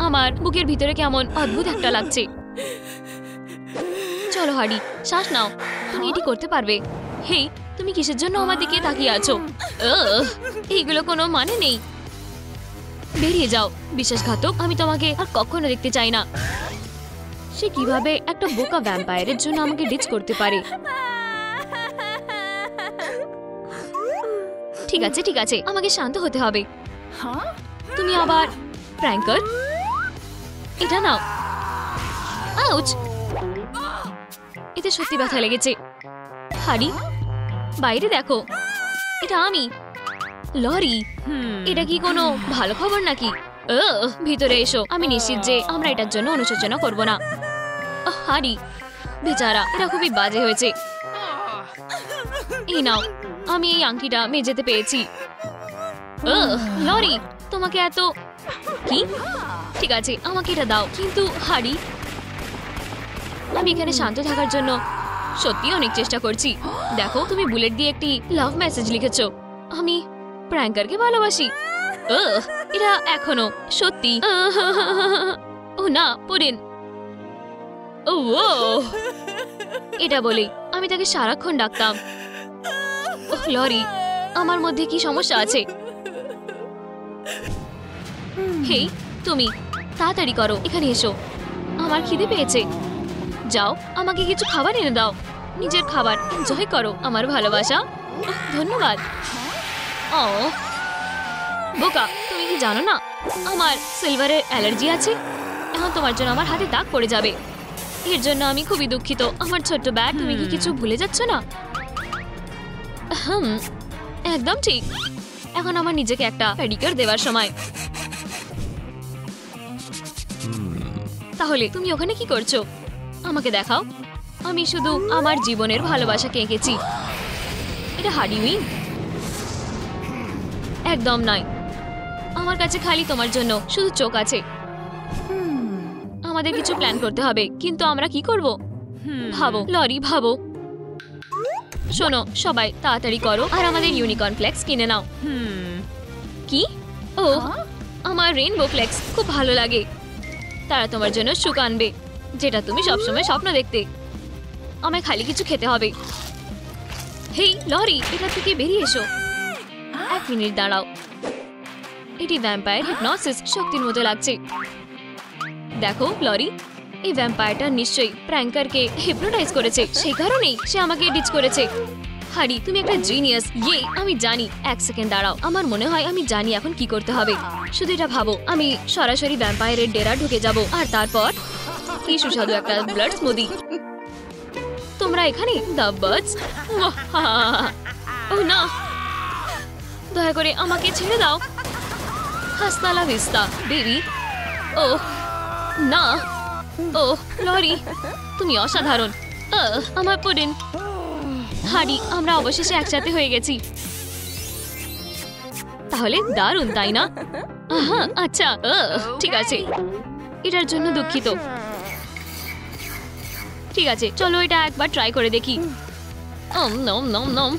আমার বুকের ভিতরে কেমন অদ্ভুত একটা লাগছে। চলো হাডি, শ্বাস নাও, তুমি এটি করতে পারবে। হেই, তুমি কিসের জন্য আমার দিকে তাকিয়ে আছো? এইগুলো কোনো মানে নেই। বেরিয়ে যাও বিশ্বাসঘাতক, আমি তোমাকে আর কখনো দেখতে চাই না। সে কিভাবে একটা বোকা ভ্যাম্পায়ারের জন্য আমাকে ডিচ করতে পারে? ঠিক আছে ঠিক আছে, আমাকে শান্ত হতে হবে। তুমি আবার প্র্যাঙ্কার, এটা নাও। আউচ! এতে সত্যি ব্যথা লেগেছে। হারি, বাইরে দেখো, এটা আমি, লরি। এটা কি কোনো ভালো খবর নাকি? ভিতরে এসো। আমি নিশ্চিত যে আমরা এটার জন্য অনুশোচনা করব না। হারি, বেচারা, এটা খুবই বাজে হয়েছে। এই নাও, আমি এই আংটিটা মেঝেতে পেয়েছি। লরি, তোমাকে এত কি? ঠিক আছে, আমাকে এটা দাও। কিন্তু হারি, আমি এখানে শান্ত থাকার জন্য সত্যি অনেক চেষ্টা করছি। দেখো, তুমি বুলেট দিয়ে একটি লাভ মেসেজ লিখেছো। আমি প্র্যাঙ্কারকে ভালোবাসি। এটা এখনো সত্যি। ও না, পড়েন। ও, এটা বলেই আমি তাকে সারাক্ষণ ডাকতাম। লরি, আমার মধ্যে কি সমস্যা আছে? হেই, তুমি তাড়াতাড়ি করো, এখানে এসো। আমার খিদে পেয়েছে। যাও, আমাকে কিছু খাবার এনে দাও। নিজের খাবার এনজয় করো। আমার ভালোবাসা। ধন্যবাদ। ও বোকা, তুমি কি জানো না আমার সিলভারের অ্যালার্জি আছে? এখন তোমার জন্য আমার হাতে দাগ পড়ে যাবে। এর জন্য আমি খুবই দুঃখিত। আমার ছোট্ট ব্যাগ, তুমি কি কিছু ভুলে যাচ্ছ না? একদম ঠিক। এখন আমার নিজেকে একটা পেডিকিউর দেওয়ার সময়। তাহলে তুমি ওখানে কি করছো? আমাকে দেখাও। আমি শুধু আমার জীবনের ভালোবাসাকে এঁকেছি। এটা হার্ডি উইং? একদম নয়। আমার কাছে খালি তোমার জন্য শুধু চোখ আছে। আমাদের কিছু প্ল্যান করতে হবে, কিন্তু আমরা কি করব? ভাবো লরি, ভাবো। শোনো, সবাই তাড়াতাড়ি করো আর আমাদের ইউনিকর্ন ফ্লেক্স কিনে নাও। কি? ও, আমার রেইনবো ফ্লেক্স খুব ভালো লাগে। তারা তোমার জন্য সুখ আনবে, যেটা তুমি সবসময় স্বপ্ন দেখতে। আমায় খালি কিছু খেতে হবে। হেই লরি, এটা থেকে বেরিয়ে এসো। 1 মিনিট দাঁড়াও। এটি ভ্যাম্পায়ার হিপনোসিস শক্তির মতো লাগছে। দেখো লরি, এই ভ্যাম্পায়ারটা নিশ্চয়ই প্র্যাঙ্কারকে হিপনোটাইজ করেছে। সেই কারণেই সে আমাকে ডিচ করেছে। হারি, তুমি একটা জিনিয়াস। ইয়ে, আমি জানি। 1 সেকেন্ড দাঁড়াও। আমার মনে হয় আমি জানি এখন কি করতে হবে। শুধু এটা ভাবো, আমি সরাসরি ভ্যাম্পায়ারের ডেরা ঢুকে যাব, আর তারপর কি সুস্বাদু একটা ব্লাড স্মুদি। তোমরা এখানে? The birds? ও না, দয়া করে আমাকে ছেড়ে দাও। হাস্তা লা ভিস্তা বেবি। ও না, ও লরি, তুমি অসাধারণ। আমার পুডিন। হারি, আমরা অবশেষে একসাথে হয়ে গেছি। তাহলে দারুণ, তাই না? আচ্ছা, ঠিক আছে। এটার জন্য দুঃখিত। ঠিক আছে, চলো এটা একবার ট্রাই করে দেখি। নম নম নম।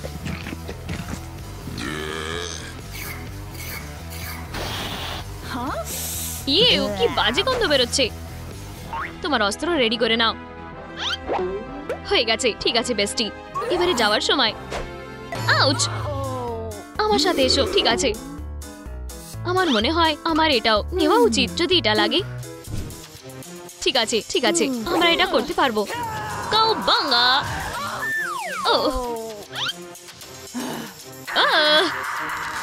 ইয়ে, কি বাজে গন্ধ বেরোচ্ছে। তোমার অস্ত্র রেডি করে নাও। হয়ে গেছে। ঠিক আছে বেস্টি, এবারে যাওয়ার সময়। আউচ! আমার সাথে এসো। ঠিক আছে, আমার মনে হয় আমার এটাও নেওয়া উচিত যদি এটা লাগে। ঠিক আছে, ঠিক আছে, আমরা এটা করতে পারবো। কাউবাঙ্গা! ও,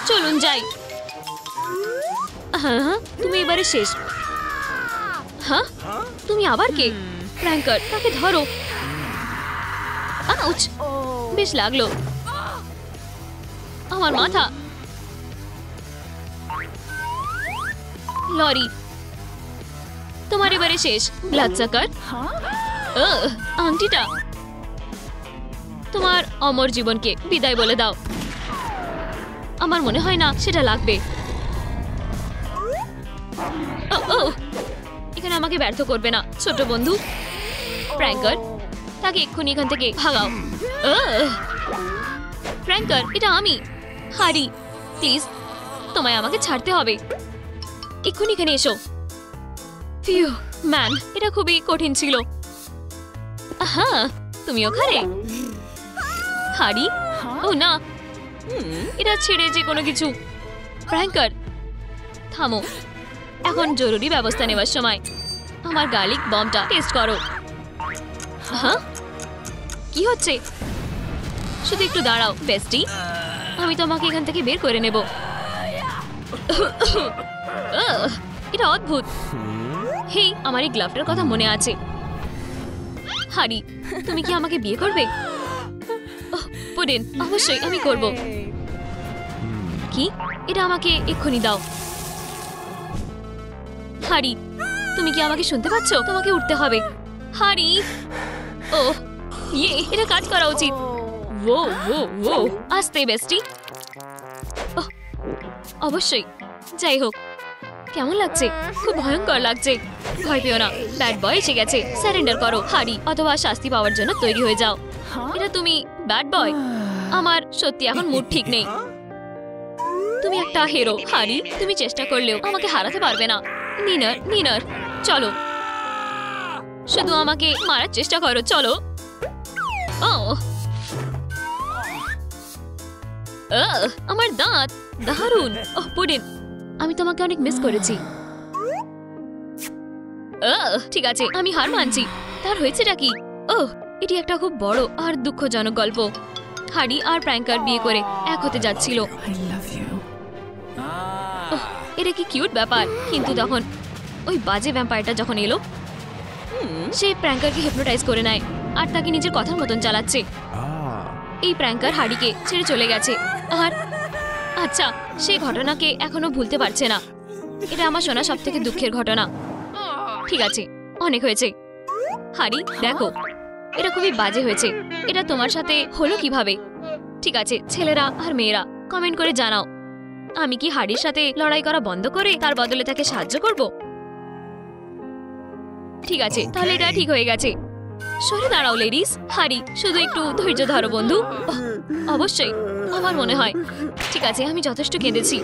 চলুন যাই। তুমি এবারে শেষ। হ্যাঁ, তুমি আবার কে? প্র্যাঙ্কার, তাকে ধরো। আউচ! বেশ লাগলো। আমার মাথা। লরি, তোমার এবারে শেষ। ব্লাডসাকার, আংটিটা। তোমার অমর জীবনকে বিদায় বলে দাও। আমার মনে হয় না সেটা লাগবে। ও, এখানে আমাকে ব্যর্থ করবে না ছোট বন্ধু। প্র্যাঙ্কার, তাকে এক্ষুনি এখান থেকে ভাগাও। প্র্যাঙ্কার, এটা আমি। হারি, প্লিজ, তোমায় আমাকে ছাড়তে হবে। এক্ষুনি এখানে এসো। ফিউ ম্যান, এটা খুবই কঠিন ছিল। হ্যাঁ, তুমি ওখানে? হারি, ও না, এটা ছেড়ে যে কোনো কিছু। প্র্যাঙ্কার, থামো। এখন জরুরি ব্যবস্থা নেওয়ার সময়। আমার গার্লিক বমটা টেস্ট করো। হ্যাঁ, কি হচ্ছে? শুধু একটু দাঁড়াও বেস্টি, আমি তোমাকে এখান থেকে বের করে নেব। এটা অদ্ভুত। হেই, আমার এই গ্লাভটার কথা মনে আছে। হারি, তুমি কি আমাকে বিয়ে করবে? পুডিন, অবশ্যই আমি করব। কি? এটা আমাকে এক্ষুনি দাও। হারি, তুমি কি আমাকে শুনতে পাচ্ছ? তোমাকে উঠতে হবে। হারি, ও এটা কাজ করা উচিত। ও ও ও আস্তে বেস্টি। অবশ্যই। যাই হোক, কেমন লাগছে? খুব ভয়ঙ্কর লাগছে। ভয় পেও না, ব্যাড বয় এসে গেছে। সারেন্ডার করো হারি, অথবা শাস্তি পাওয়ার জন্য তৈরি হয়ে যাও। এটা তুমি ব্যাড বয়? আমার সত্যি এখন মুড ঠিক নেই। তুমি একটা হিরো হারি, তুমি চেষ্টা করলেও আমাকে হারাতে পারবে না। নিনার নিনার, চলো, শুধু আমাকে মারার চেষ্টা করো, চলো। ও আমার দাঁত দারুণ। পুডিন, আমি তোমাকে অনেক মিস করেছি। ঠিক আছে, আমি হার মানছি। তার হয়েছেটা কি? এটি একটা খুব বড় আর দুঃখজনক গল্প। হারি আর প্র্যাঙ্কার বিয়ে করে এক হতে যাচ্ছিল। এটা কি কিউট ব্যাপার। কিন্তু তখন ওই বাজে ভ্যাম্পায়ারটা যখন এলো, সে প্র্যাঙ্কারকে হিপনোটাইজ করে নেয় আর তাকে নিজের কথার মতন চালাচ্ছে। এই প্র্যাঙ্কার হারিকে ছেড়ে চলে গেছে। আর আচ্ছা, সেই ঘটনাকে এখনো ভুলতে পারছে না। এটা আমার শোনা সব থেকে দুঃখের ঘটনা। ঠিক আছে, অনেক হয়েছে। হারি, দেখো, এটা খুবই বাজে হয়েছে। এটা তোমার সাথে হলো কিভাবে? ঠিক আছে, ছেলেরা আর মেয়েরা কমেন্ট করে জানাও, আমি কি হারির সাথে লড়াই করা বন্ধ করে তার বদলে তাকে সাহায্য করব? ঠিক আছে, তাহলে এটা ঠিক হয়ে গেছে। সরে দাঁড়াও লেডিস। হারি, শুধু একটু ধৈর্য ধরো বন্ধু। অবশ্যই, আমার মনে হয়। ঠিক আছে, আমি যথেষ্ট কেঁদেছি।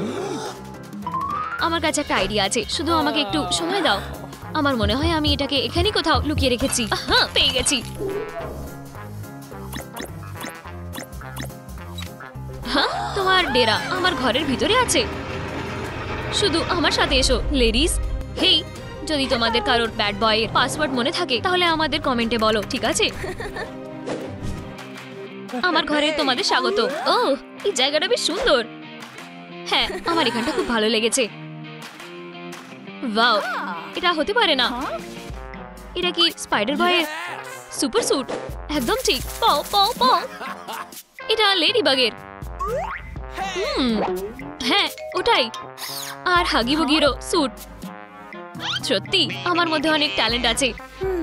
আমার কাছে একটা আইডিয়া আছে, শুধু আমাকে একটু সময় দাও। আমার মনে হয় আমি এটাকে এখানেই কোথাও লুকিয়ে রেখেছি। হ্যাঁ, পেয়ে গেছি। হ্যাঁ, তোমার ডেরা আমার ঘরের ভিতরে আছে। শুধু আমার সাথে এসো লেডিস। হেই, যদি তোমাদের কারোর ব্যাড বয়ের পাসওয়ার্ড মনে থাকে তাহলে আমাদের কমেন্টে বলো, ঠিক আছে? আমার ঘরে তোমাদের স্বাগত। এই জায়গাটা বেশ সুন্দর। হ্যাঁ, আমার এখানটা খুব ভালো লেগেছে। ওয়াও, এটা হতে পারে না। এটা কি স্পাইডার বয়ের সুপার স্যুট? একদম ঠিক। পাও পাও পাও। এটা লেডি বাগের। হ্যাঁ, ওটাই। আর হাগি বুগিরও স্যুট। সত্যি আমার মধ্যে অনেক ট্যালেন্ট আছে।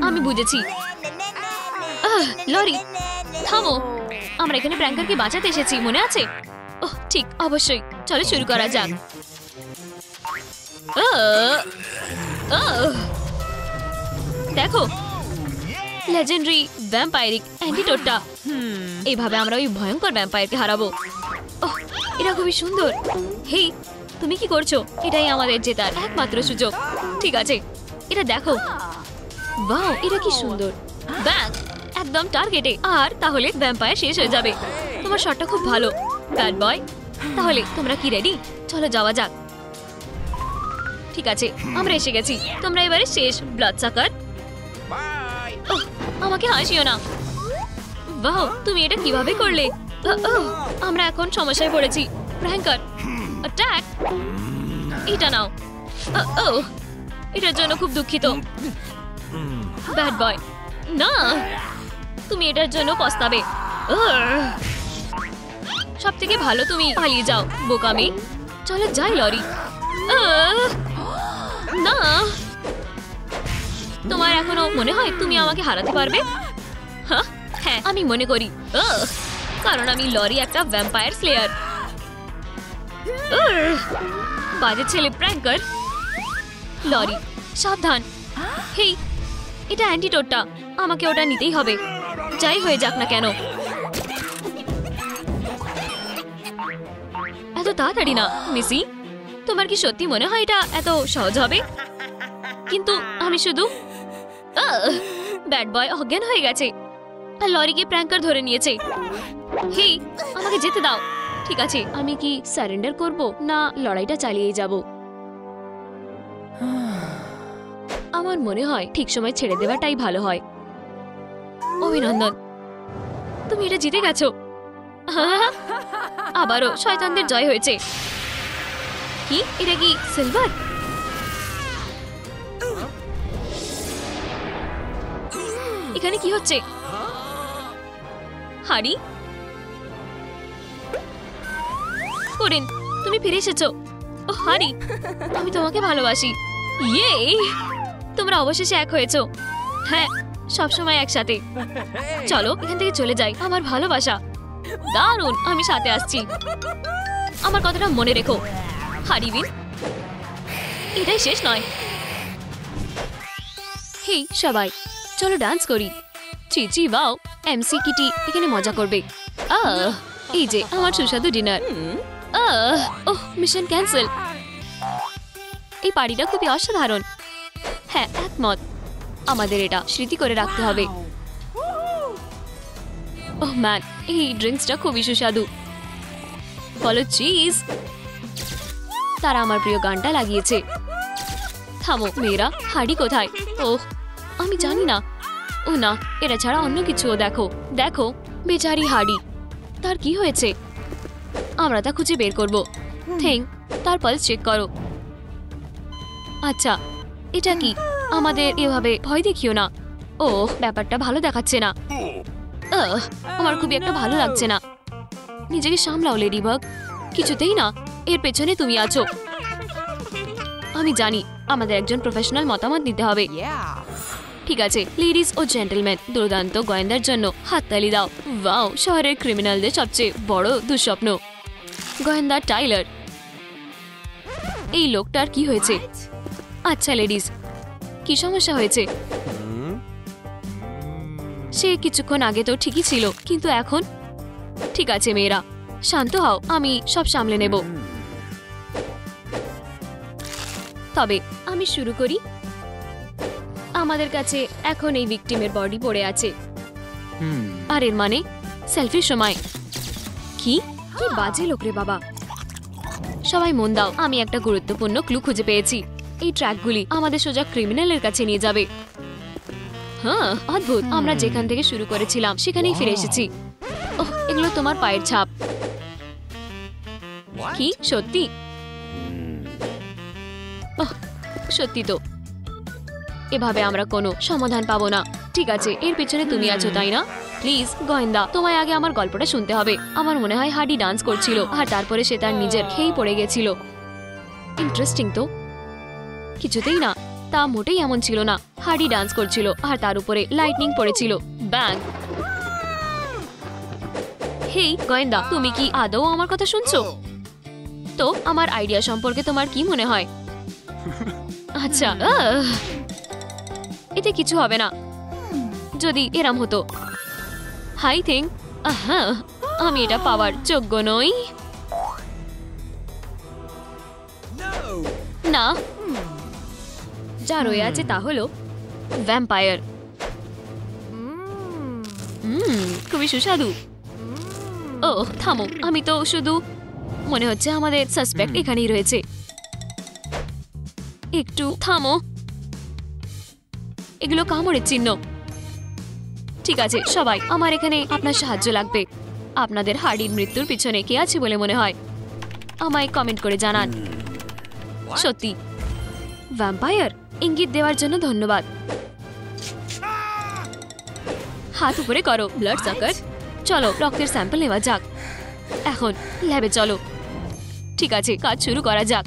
আমি বুঝেছি। লরি, থামো। আমরা এখানে প্র্যাঙ্কারকে বাঁচাতে এসেছি, মনে আছে? ঠিক, অবশ্যই। চলো শুরু করা যাক। দেখো, লেজেন্ডারি ভ্যাম্পায়ারিক অ্যান্টিডোটটা। এইভাবে আমরা ওই ভয়ঙ্কর ভ্যাম্পায়ারকে হারাবো। এটা খুবই সুন্দর। হেই, তুমি কি করছো? এটাই আমাদের জেতার একমাত্র সুযোগ। ঠিক আছে, এটা দেখো। ওয়াও, এটা কি সুন্দর। ব্যাং, একদম টার্গেটে। আর তাহলে ভ্যাম্পায়ার শেষ হয়ে যাবে। তোমার শটটা খুব ভালো, ব্যাড বয়। তাহলে তোমরা কি রেডি? চলো যাওয়া যাক। ঠিক আছে, আমরা এসে গেছি। তোমরা এবারে শেষ, ব্লাড সাকার। আমাকে হাসিও না। বাহ, তুমি এটা কিভাবে করলে? আমরা এখন সমস্যায় পড়েছি। প্র্যাঙ্কার, অ্যাটাক। এটা নাও। এটার জন্য খুব দুঃখিত, ব্যাড বয়। না, তুমি এটার জন্য পস্তাবে। সব থেকে ভালো তুমি পালিয়ে যাও, বোকামি। চলো যাই লরি। না, তোমার এখনো মনে হয় তুমি আমাকে হারাতে পারবে? হ্যাঁ, আমি মনে করি। কারণ আমি লরি একটা ভ্যাম্পায়ার স্লেয়ার। বাজে ছেলে প্র্যাঙ্কার। লরি, সাবধান। হেই, এটা অ্যান্টিডোটটা। আমাকে ওটা নিতেই হবে, যাই হয়ে যাক না কেন। এত তাড়াতাড়ি না মিসি। তোমার কি সত্যি মনে হয় এটা এত সহজ হবে? কিন্তু আমি শুধু ব্যাড বয় অজ্ঞান হয়ে গেছে আর লরিকে প্র্যাঙ্কার ধরে নিয়েছে। হেই, আমাকে যেতে দাও। ঠিক আছে, আমি কি সারেন্ডার করব না লড়াইটা চালিয়ে যাব? আমার মনে হয় ঠিক সময় ছেড়ে দেওয়াটাই ভালো হয়। অভিনন্দন, তুমি এটা জিতে গেছো। আবারও শয়তানদের জয় হয়েছে। কি এটা কি সিলভার? এখানে কি হচ্ছে? হারি, করিন, তুমি ফিরে এসেছো। ও হারি, আমি তোমাকে ভালোবাসি। ইয়ে, তোমরা অবশেষে এক হয়েছো। হ্যাঁ, সবসময় একসাথে। চলো এখান থেকে চলে যাই। আমার ভালোবাসা দারুণ, আমি সাথে আসছি। আমার কথাটা মনে রেখো হারিবিন, এটাই শেষ নয়। হেই সবাই, চলো ডান্স করি। চিচি বাও, এমসি কিটি এখানে মজা করবে। এই যে আমার সুস্বাদু ডিনার। ওহ, মিশন ক্যান্সেল। এই পার্টিটা খুবই অসাধারণ। হ্যাঁ, একমত। আমাদের এটা স্মৃতি করে রাখতে হবে। ওহ ম্যান, এই ড্রিঙ্কসটা খুবই সুস্বাদু। বলো চিজ। তারা আমার প্রিয় গানটা লাগিয়েছে। থামো মেয়েরা, হাড়ি কোথায়? ওহ, আমি জানি না। ও না, এটা ছাড়া অন্য কিছুও দেখো। দেখো বেচারি হাড়ি, তার কি হয়েছে? আমরা তা খুঁজে বের করব। থিং, তার পালস চেক করো। আচ্ছা, এটা কি? আমাদের এভাবে ভয় দেখিও না। ওহ, ব্যাপারটা ভালো দেখাচ্ছে না। আমার খুবই একটা ভালো লাগছে না। নিজেকে সামলাও লেডিবাগ। কিছুতেই না, এর পেছনে তুমি আছো। আমি জানি আমাদের একজন প্রফেশনাল মতামত নিতে হবে। ঠিক আছে লেডিজ ও জেন্টলম্যান, দুর্দান্ত গোয়েন্দার জন্য হাততালি দাও। ওয়াও, শহরের ক্রিমিনালদের সবচেয়ে বড় দুঃস্বপ্ন, গোয়েন্দা টাইলার। এই লোকটার কি হয়েছে? আচ্ছা লেডিজ, কি সমস্যা হয়েছে? সে কিছুক্ষণ আগে তো ঠিকই ছিল, কিন্তু এখন? ঠিক আছে মেয়েরা, শান্ত হও, আমি সব সামলে নেব। তবে আমি শুরু করি। আমাদের কাছে এখন এই ভিকটিমের বডি পড়ে আছে, আর এর মানে সেলফির সময়। কি কি বাজে লোক রে বাবা। সবাই মন দাও, আমি একটা গুরুত্বপূর্ণ ক্লু খুঁজে পেয়েছি। এই ট্র্যাকগুলি আমাদের সোজা ক্রিমিনালের কাছে নিয়ে যাবে। হ্যাঁ, অদ্ভুত। আমরা যেখান থেকে শুরু করেছিলাম সেখানেই ফিরে এসেছি। ওহ, এগুলো তোমার পায়ের ছাপ। কি সত্যি? ওহ, সত্যি তো। এভাবে আমরা কোনো সমাধান পাবো না। ঠিক আছে, এর পেছনে তুমি আছো তাই না? প্লিজ গোয়েন্দা, তোমায় আগে আমার গল্পটা শুনতে হবে। আমার মনে হয় হাডি ডান্স করছিল, আর তারপরে সে তার নিজের খেয়েই পড়ে গেছিল। ইন্টারেস্টিং তো। কিছুতেই না, তা মোটেই এমন ছিল না। হাডি ডান্স করছিল, আর তার উপরে লাইটনিং পড়েছিল। ব্যাং। হেই গোয়েন্দা, তুমি কি আদৌ আমার কথা শুনছো? তো আমার আইডিয়া সম্পর্কে তোমার কি মনে হয়? আচ্ছা, এতে কিছু হবে না যদি এরম হতো। হাই থিং, আমি এটা পাওয়ার যোগ্য নই। না, যা রয়ে আছে তা হলো ভ্যাম্পায়ার। খুবই সুস্বাদু। ও থামো, আমি তো শুধু মনে হচ্ছে আমাদের সাসপেক্ট এখানেই রয়েছে। একটু থামো, এগুলো কামড়ের চিহ্ন। ঠিক আছে সবাই, আমার এখানে আপনার সাহায্য লাগবে। আপনাদের হার্ডির মৃত্যুর পিছনে কে আছে বলে মনে হয়? আমায় কমেন্ট করে জানান। সত্যি ভ্যাম্পায়ার? ইঙ্গিত দেওয়ার জন্য ধন্যবাদ। হাত উপরে করো ব্লাড সাকার। চলো রক্তের স্যাম্পল নেওয়া যাক। এখন ল্যাবে চলো। ঠিক আছে, কাজ শুরু করা যাক।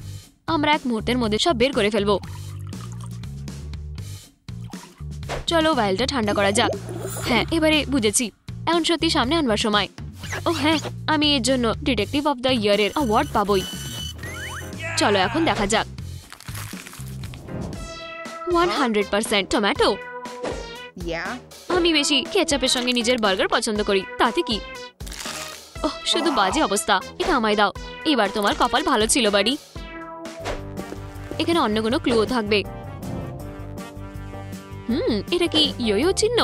আমরা এক মুহূর্তের মধ্যে সব বের করে ফেলবো। চলো ভাইলটা ঠান্ডা করা যাক। হ্যাঁ, এবারে বুঝেছি, এখন সত্যি সামনে আনবার সময়। ও হ্যাঁ, আমি এর জন্য ডিটেকটিভ অফ দ্য ইয়ারের অ্যাওয়ার্ড পাবই। চলো এখন দেখা যাক। 100% টমেটো। আমি বেশি কেচাপের সঙ্গে নিজের বার্গার পছন্দ করি, তাতে কি? ওহ, শুধু বাজে অবস্থা। এটা আমায় দাও। এবার তোমার কপাল ভালো ছিল বাড়ি। এখানে অন্য কোনো ক্লুও থাকবে। এটা কি ইয়ো চিহ্ন?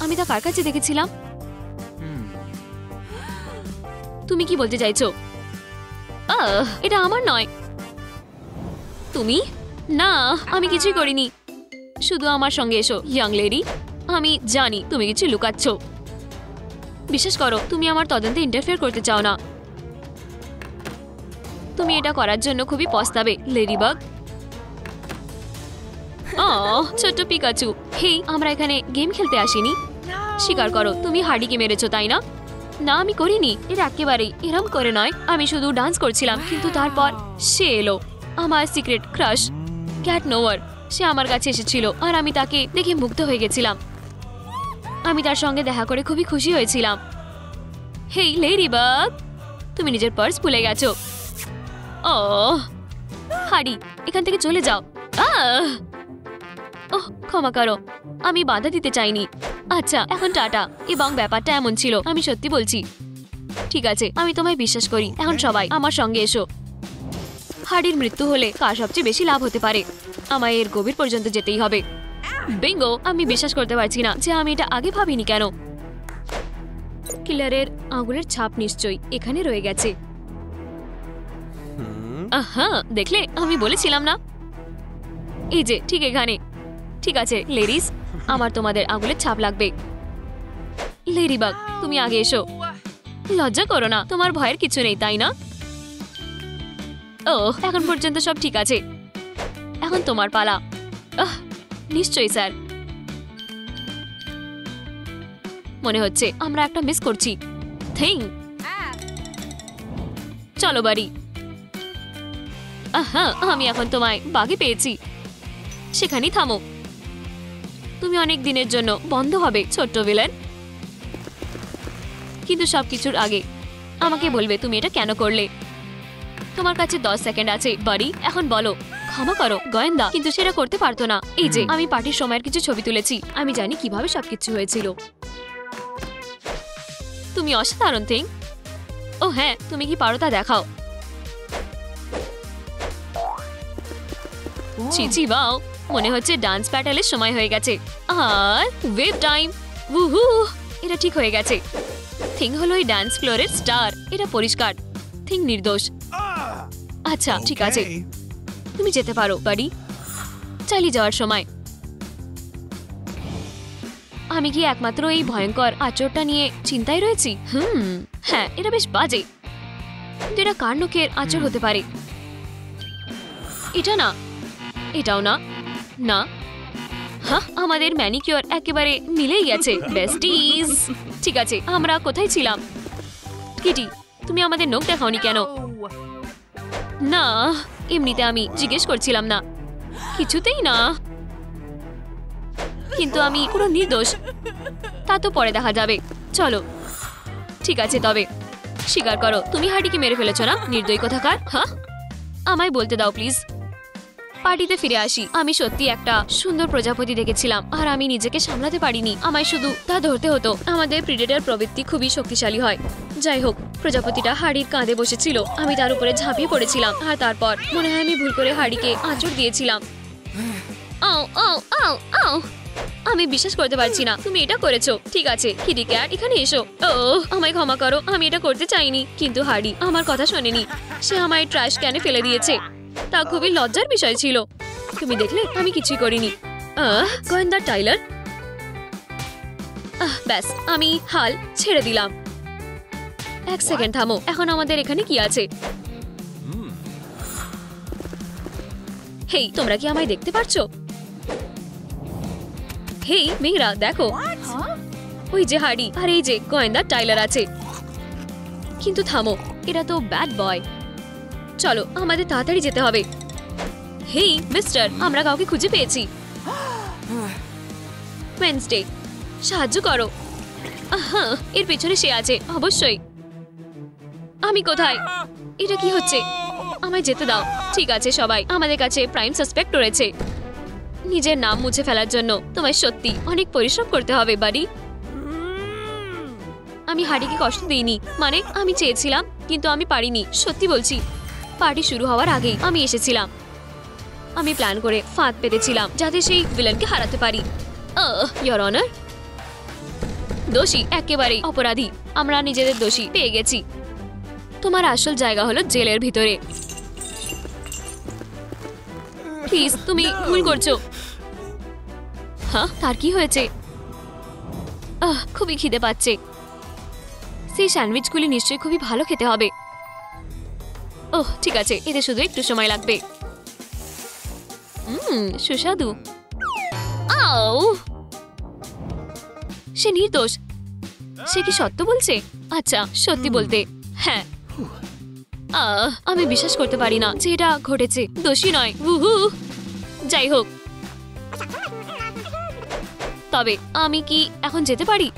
আমি তা কার কাছে দেখেছিলাম? তুমি কি বলতে চাইছো? এটা আমার নয়। তুমি? না, আমি কিছুই করিনি। শুধু আমার সঙ্গে এসো ইয়াং লেডি। আমি জানি তুমি কিছু লুকাচ্ছ। বিশ্বাস করো, তুমি আমার তদন্তে ইন্টারফেয়ার করতে চাও না। তুমি এটা করার জন্য খুবই পস্তাবে লেডিবাগ। ছোট্ট পিকাচু। হেই, আমরা এখানে গেম খেলতে আসিনি। স্বীকার করো, তুমি হার্ডিকে মেরেছো, তাই না? না, আমি করিনি। এটা একেবারেই এরম করে নয়। আমি শুধু ডান্স করছিলাম, কিন্তু তারপর সে এলো, আমার সিক্রেট ক্রাশ ক্যাট নোয়ার। সে আমার কাছে এসেছিল আর আমি তাকে দেখে মুগ্ধ হয়ে গেছিলাম। আমি তার সঙ্গে দেখা করে খুবই খুশি হয়েছিলাম। হেই লেডিবাগ, তুমি নিজের পার্স ভুলে গেছো। ও হার্ডি, এখান থেকে চলে যাও। ওহ, ক্ষমা করো, আমি বাধা দিতে চাইনি। আচ্ছা, এখন টাটা। এবং ব্যাপারটা এমন ছিল, আমি সত্যি বলছি। ঠিক আছে, আমি তোমায় বিশ্বাস করি। এখন সবাই আমার সঙ্গে এসো। হার্ডির মৃত্যু হলে কার সবচেয়ে বেশি লাভ হতে পারে? আমায় এর গভীর পর্যন্ত যেতেই হবে। বিঙ্গো! আমি বিশ্বাস করতে পারছি না যে আমি এটা আগে ভাবিনি কেন। কিলারের আঙুলের ছাপ নিশ্চয়ই এখানে রয়ে গেছে। আহা, দেখলে? আমি বলেছিলাম না। এই যে ঠিক এখানে। ঠিক আছে লেডিস, আমার তোমাদের আঙুলের ছাপ লাগবে। লেডিবাগ, তুমি আগে এসো। লজ্জা করো না, তোমার ভয়ের কিছু নেই, তাই না? ও, এখন পর্যন্ত সব ঠিক আছে। এখন তোমার পালা। নিশ্চয়ই স্যার। মনে হচ্ছে আমরা একটা মিস করছি। থিং, চলো বাড়ি। আহা, আমি এখন তোমায় বাগে পেয়েছি। সেখানেই থামো। তুমি অনেক দিনের জন্য বন্ধ হবে, ছোট্ট ভিলেন। কিন্তু সবকিছুর আগে আমাকে বলবে তুমি এটা কেন করলে। তোমার কাছে 10 সেকেন্ড আছে বাড়ি। এখন বলো। ক্ষমা করো গোয়েন্দা, কিন্তু সেটা করতে পারতো না। এই যে আমি পার্টির সময়ের কিছু ছবি তুলেছি। আমি জানি কিভাবে সবকিছু হয়েছিল। তুমি অসাধারণ থিং। ও হ্যাঁ, তুমি কি পারো তা দেখাও। চিচি বাও, মনে হচ্ছে ডান্স ব্যাটেলের সময় হয়ে গেছে। আর ওয়েভ টাইম। উহু, এটা ঠিক হয়ে গেছে। থিং হলো এই ডান্স ফ্লোরের স্টার। এটা পরিষ্কার। থিং নির্দোষ। আচ্ছা ঠিক আছে, তুমি যেতে পারো বাড়ি। চালিয়ে যাওয়ার সময় আমি কি একমাত্র এই ভয়ঙ্কর আঁচড়টা নিয়ে চিন্তায় রয়েছি? হ্যাঁ, এটা বেশ বাজে, কিন্তু এটা কার নখের আঁচড় হতে পারে? এটা না, এটাও না। না, হ্যাঁ, আমাদের ম্যানিকিউর একেবারে মিলেই গেছে। বেস্টিজ। ঠিক আছে, আমরা কোথায় ছিলাম? কিটি, তুমি আমাদের নখ দেখাওনি কেন? না, এমনিতে আমি জিজ্ঞেস করছিলাম না। কিছুতেই না। কিন্তু আমি পুরো নির্দোষ। তা তো পরে দেখা যাবে। চলো। ঠিক আছে, তবে স্বীকার করো তুমি হার্ডিকে মেরে ফেলেছো না? নির্দয়ী কোথাকার। হ্যাঁ, আমায় বলতে দাও প্লিজ। পার্টিতে ফিরে আসি। আমি সত্যি একটা সুন্দর প্রজাপতি দেখেছিলাম আর আমি নিজেকে সামলাতে পারিনি। আমায় শুধু তা ধরতে হতো। আমাদের প্রিডেটর প্রবৃত্তি খুবই শক্তিশালী হয়। যাই হোক, প্রজাপতিটা হাড়ির কাঁধে বসেছিল। আমি তার উপরে ঝাঁপিয়ে পড়েছিলাম আর তারপর মনে হয় আমি ভুল করে হাড়িকে আঁচড় দিয়েছিলাম। আমি বিশ্বাস করতে পারছি না তুমি এটা করেছো। ঠিক আছে কিটি ক্যাট, এখানে এসো। আমায় ক্ষমা করো, আমি এটা করতে চাইনি। কিন্তু হাড়ি আমার কথা শোনেনি। সে আমায় ট্র্যাশ ক্যানে ফেলে দিয়েছে। তা খুবই লজ্জার বিষয় ছিল। তুমি দেখলে আমি কিছুই করিনি। গোয়েন্দা টাইলার। ব্যাস, আমি হাল ছেড়ে দিলাম। এক সেকেন্ড থামো। এখন আমাদের এখানে কি আছে? হেই, তোমরা কি আমায় দেখতে পারছো? হেই মেয়েরা, দেখো। ওই যে হাড়ি আর এই যে গোয়েন্দা টাইলার আছে। কিন্তু থামো, এটা তো ব্যাড বয়। চলো, আমাদের তাড়াতাড়ি যেতে হবে। হেই মিস্টার, আমরা কাউকে খুঁজে পেয়েছি। ওয়েডনেসডে, সাহায্য করো। এর পেছনে সে আছে অবশ্যই। আমি কোথায়? এটা কি হচ্ছে? আমায় যেতে দাও। ঠিক আছে সবাই, আমাদের কাছে প্রাইম সাসপেক্ট রয়েছে। নিজের নাম মুছে ফেলার জন্য তোমায় সত্যি অনেক পরিশ্রম করতে হবে বাড়ি। আমি হাড়িকে কষ্ট দিইনি। মানে আমি চেয়েছিলাম, কিন্তু আমি পারিনি। সত্যি বলছি। পার্টি শুরু হওয়ার আগেই আমি এসেছিলাম। আমি প্ল্যান করে ফাঁদ পেতেছিলাম যাতে সেই ভিলেনকে হারাতে পারি। ইওর অনার, দোষী একেবারেই অপরাধী। আমরা নিজেদের দোষী পেয়ে গেছি। তোমার আসল জায়গা হলো জেলের ভিতরে। প্লিজ, তুমি ভুল করছো। হ্যাঁ, তার কি হয়েছে? খুবই খিদে পাচ্ছে। সেই স্যান্ডউইচগুলি নিশ্চয়ই খুবই ভালো খেতে হবে। ওহ ঠিক আছে, এতে শুধু একটু সময় লাগবে। সুস্বাদু। আউ! সে নির্দোষ। সে কি সত্য বলছে? আচ্ছা, সত্যি বলতে হ্যাঁ। আমি বিশ্বাস করতে পারি না যে এটা ঘটেছে। দোষী নয়। উহু। যাই হোক, তবে আমি কি এখন যেতে পারি?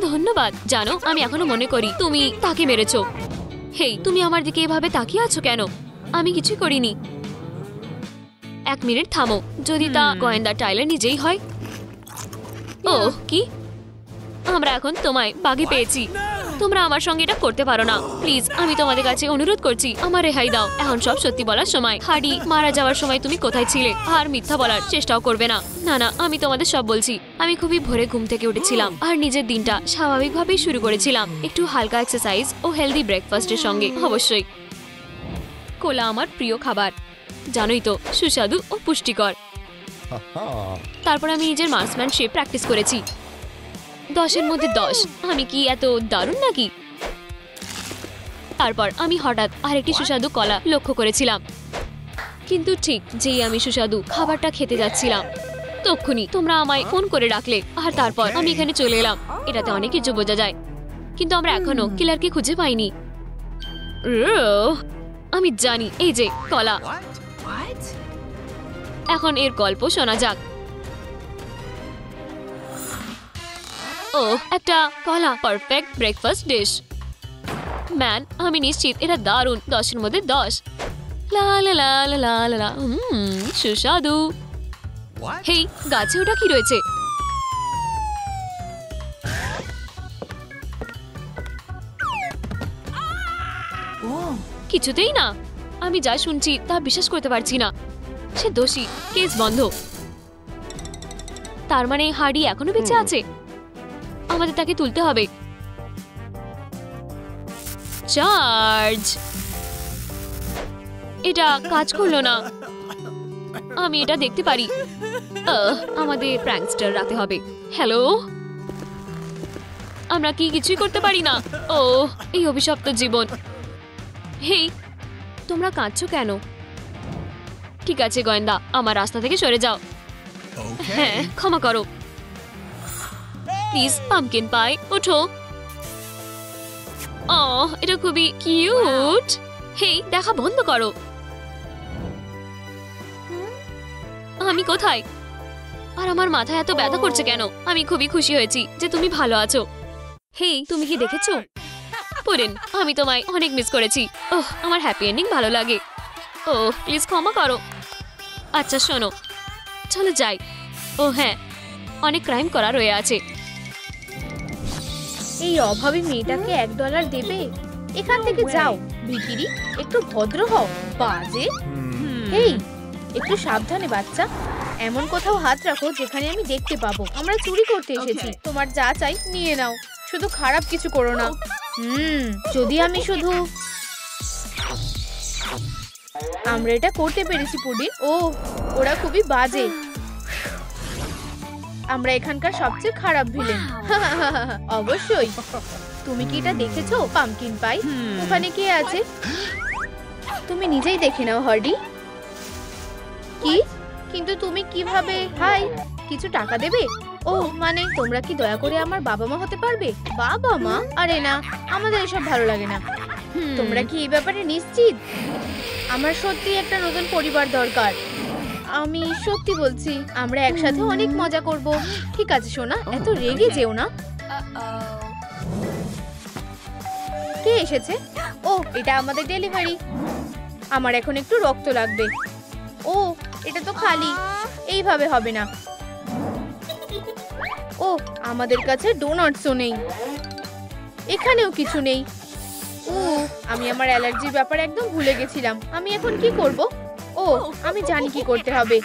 ধন্যবাদ। জানো, আমি এখনো মনে করি তুমি তাকে মেরেছো। হেই, তুমি আমার দিকে এভাবে তাকিয়ে আছো কেন? আমি কিছুই করিনি। 1 মিনিট থামো। যদি তা গোয়েন্দা টাইলার নিজেই হয়? ও কি? আমরা এখন তোমায় বাগে পেয়েছি। তোমরা আমার সঙ্গে এটা করতে পারো না। প্লিজ, আমি তোমাদের কাছে অনুরোধ করছি, আমার রেহাই দাও। এখন সব সত্যি বলার সময়। হার্ডি মারা যাওয়ার সময় তুমি কোথায় ছিলে? আর মিথ্যা বলার চেষ্টাও করবে না। না না, আমি তোমাদের সব বলছি। আমি খুবই ভোরে ঘুম থেকে উঠেছিলাম আর নিজের দিনটা স্বাভাবিকভাবেই শুরু করেছিলাম, একটু হালকা এক্সারসাইজ ও হেলদি ব্রেকফাস্টের সঙ্গে। অবশ্যই কোলা আমার প্রিয় খাবার, জানোই তো, সুস্বাদু ও পুষ্টিকর। তারপর আমি নিজের মার্কসম্যানশিপ প্র্যাকটিস করেছি। 10-এর মধ্যে 10। আমি কি এত দারুণ নাকি? তারপর আমি হঠাৎ আরেকটি সুস্বাদু কলা লক্ষ্য করেছিলাম। কিন্তু ঠিক যেই আমি সুস্বাদু খাবারটা খেতে যাচ্ছিলাম, তক্ষুনি তোমরা আমায় ফোন করে ডাকলে। আর তারপর আমি এখানে চলে এলাম। এটাতে অনেক কিছু বোঝা যায়, কিন্তু আমরা এখনো কিলারকে খুঁজে পাইনি। আমি জানি, এই যে কলা। এখন এর গল্প শোনা যাক। ও, একটা কলা পারফেক্ট ব্রেকফাস্ট ডিশ। ম্যান, আমি নিশ্চিত এটা দারুণ। 10-এর মধ্যে 10। লা লা লা লা লা লা লা। সুস্বাদু। হেই, গাছে ওটা কি রয়েছে? কিছুতেই না। আমি যা শুনছি তা বিশ্বাস করতে পারছি না। সে দোষী। কেস বন্ধ। তার মানে হার্ডি এখনো বেঁচে আছে। আমাদের তাকে তুলতে হবে। চার্জ। এটা কাজ করলো না। আমি এটা দেখতে পারি। আমাদের প্র্যাঙ্কস্টার রাখতে হবে। হ্যালো, আমরা কি কিছুই করতে পারি না? ও, এই অভিশপ্ত জীবন। হেই, তোমরা কাঁদছো কেন? ঠিক আছে গোয়েন্দা, আমার রাস্তা থেকে সরে যাও। হ্যাঁ, ক্ষমা করো। প্লিজ, পাম্পকিন পাই, ওঠো। এটা খুবই কিউট। হেই, দেখা বন্ধ করো। আমি কোথায়? আর আমার মাথায় এত ব্যথা করছে কেন? আমি খুবই খুশি হয়েছি যে তুমি ভালো আছো। হেই, তুমি কি দেখেছো? পুরিন, আমি তোমায় অনেক মিস করেছি। ওহ, আমার হ্যাপি এন্ডিং ভালো লাগে। প্লিজ ক্ষমা করো। আচ্ছা শোনো, চলো যাই। ও হ্যাঁ, অনেক ক্রাইম করা রয়ে আছে। এই অভাবী মেয়েটাকে $1 দেবে? এখান থেকে যাও ভিখিরি, একটু ভদ্র হও। বাজে। হেই, একটু সাবধানে বাচ্চা। এমন কোথাও হাত রাখো যেখানে আমি দেখতে পাবো। আমরা চুরি করতে এসেছি। তোমার যা চাই নিয়ে নাও, শুধু খারাপ কিছু করো না। যদি আমি শুধু। আমরা এটা করতে পেরেছি পুডিন। ওরা খুবই বাজে। আমরা এখানকার সবচেয়ে খারাপ ভিলেন। অবশ্যই। তুমি কি এটা দেখেছো? পাম্পকিন পাই, ওখানে কে আছে? তুমি নিজেই দেখে নাও হার্ডি। কি? কিন্তু তুমি কিভাবে? হাই, কিছু টাকা দেবে? মানে তোমরা কি দয়া করে আমার বাবা মা হতে পারবে? বাবা মা? আরে না, আমাদের এসব ভালো লাগে না। তোমরা কি এই ব্যাপারে নিশ্চিত? আমার সত্যি একটা নতুন পরিবার দরকার। আমি সত্যি বলছি, আমরা একসাথে অনেক মজা করব। ঠিক আছে সোনা, এত রেগে যেও না। কে এসেছে? এটা আমাদের ডেলিভারি। আমার এখন একটু রক্ত লাগবে। এটা তো খালি। এইভাবে হবে না। আমাদের কাছে ডোনাটসও নেই। এখানেও কিছু নেই। আমি আমার অ্যালার্জির ব্যাপারে একদম ভুলে গেছিলাম। আমি এখন কি করব? আমি জানি কি করতে হবে।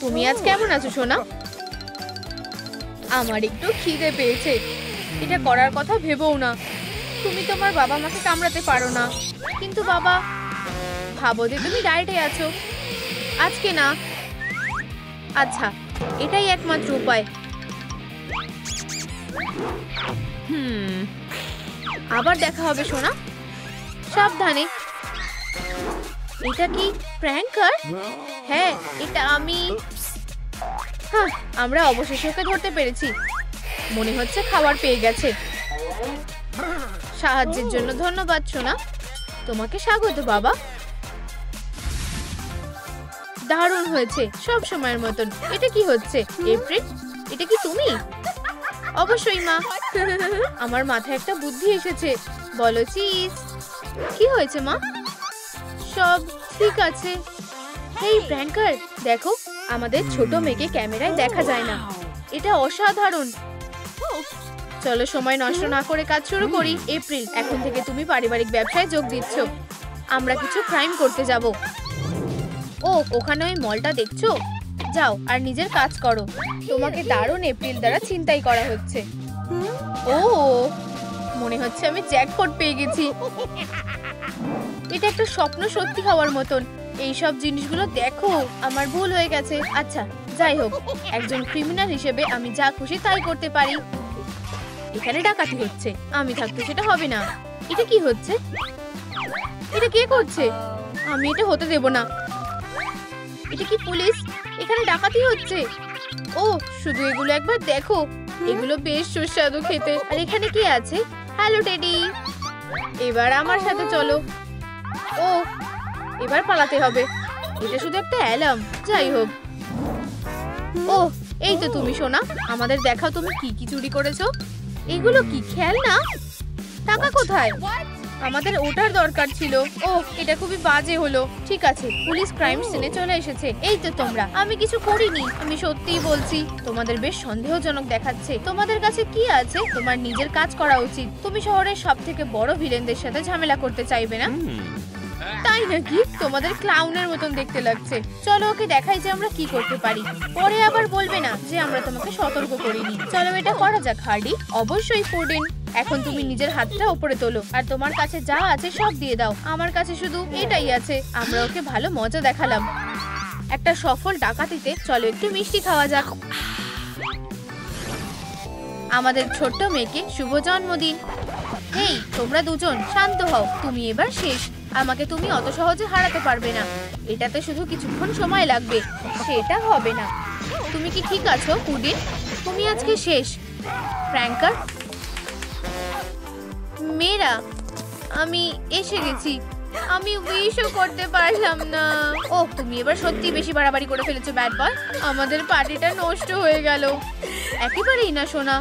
তুমি আজ কেমন আছো সোনা? আমার একটু খিদে পেয়েছে। এটা করার কথা ভেবোও না। তুমি তোমার বাবা মাকে কামড়াতে পারো না। কিন্তু বাবা, ভাবো যে তুমি ডায়েটে আছো। আজকে না। আচ্ছা, এটাই একমাত্র উপায়। আবার দেখা হবে সোনা। সাবধানে। এটা কি প্র্যাঙ্কার? হ্যাঁ, এটা আমি। হ্যাঁ, আমরা অবশেষে ওকে ধরতে পেরেছি। মনে হচ্ছে খাবার পেয়ে গেছে। সাহায্যের জন্য ধন্যবাদ সোনা। তোমাকে স্বাগত বাবা। দারুণ হয়েছে, সব সময়ের মতন। এটা কি হচ্ছে এপ্রিল? এটা কি তুমি? অবশ্যই মা। আমার মাথায় একটা বুদ্ধি এসেছে। বলো চিজ। কি হয়েছে মা? সব ঠিক আছে। এই প্র্যাঙ্কার, দেখো আমাদের ছোট মেয়েকে ক্যামেরায় দেখা যায় না। এটা অসাধারণ। চলো সময় নষ্ট না করে কাজ শুরু করি। এপ্রিল, এখন থেকে তুমি পারিবারিক ব্যবসায় যোগ দিচ্ছ। আমরা কিছু ক্রাইম করতে যাব। ও, ওখানে ওই মলটা দেখছো? যাও আর নিজের কাজ করো। তোমাকে দারুণ এপ্রিল দ্বারা ছিনতাই করা হচ্ছে। ও, মনে হচ্ছে আমি জ্যাকপট পেয়ে গেছি। এটা একটা স্বপ্ন সত্যি হওয়ার মতন। এইসব জিনিসগুলো দেখো, আমার ভুল হয়ে গেছে। আচ্ছা যাই হোক, একজন ক্রিমিনাল হিসেবে আমি যা খুশি তাই করতে পারি। এখানে ডাকাতি হচ্ছে, আমি থাকতে সেটা হবে না। এটা কি হচ্ছে? এটা কে করছে? আমি এটা হতে দেব না। এটা কি পুলিশ? এখানে ডাকাতি হচ্ছে। ও, শুধু এগুলো একবার দেখো। এগুলো বেশ সুস্বাদু খেতে। আর এখানে কি আছে? হ্যালো টেডি, এবার আমার সাথে চলো। ও, এবার পালাতে হবে। এটা শুধু একটা অ্যালার্ম। যাই হোক। ও, এই তো তুমি সোনা। আমাদের দেখাও তুমি কি কি চুরি করেছো। এগুলো কি খেলনা? টাকা কোথায়? আমাদের ওটার দরকার ছিল। ও, এটা খুবই বাজে হলো। ঠিক আছে, পুলিশ ক্রাইম সিনে চলে এসেছে। এই তো তোমরা। আমি কিছু করিনি, আমি সত্যিই বলছি। তোমাদের বেশ সন্দেহজনক দেখাচ্ছে। তোমাদের কাছে কি আছে? তোমার নিজের কাজ করা উচিত। তুমি শহরের সবথেকে বড় ভিলেনদের সাথে ঝামেলা করতে চাইবে না? তাই নাকি? তোমাদের ক্লাউনের মতন দেখতে লাগছে। চলো ওকে দেখাই যে আমরা কি করতে পারি। পরে আবার বলবে না যে আমরা তোমাকে সতর্ক করিনি। চলো এটা করা যাক হার্ডি। অবশ্যই পুডিন। এখন তুমি নিজের হাতটা উপরে তোলো আর তোমার কাছে যা আছে সব দিয়ে দাও। আমার কাছে শুধু এটাই আছে। আমরা ওকে ভালো মজা দেখালাম। একটা সফল ডাকাতিতে চলো একটু মিষ্টি খাওয়া যাক। আমাদের ছোট্ট মেয়েকে শুভ জন্মদিন। হেই, তোমরা দুজন শান্ত হও। তুমি এবার শেষ। আমাকে তুমি অত সহজে হারাতে পারবে না। এটাতে শুধু কিছুক্ষণ সময় লাগবে। সেটা হবে না। তুমি কি ঠিক আছো পুডিন? তুমি আজকে শেষ। প্র্যাঙ্কার, মেয়েরা, আমি এসে গেছি। আমি উইশও করতে পারলাম না। ও, তুমি এবার সত্যি বেশি বাড়াবাড়ি করে ফেলেছো ব্যাড বয়। আমাদের পার্টিটা নষ্ট হয়ে গেল। একেবারেই না সোনা,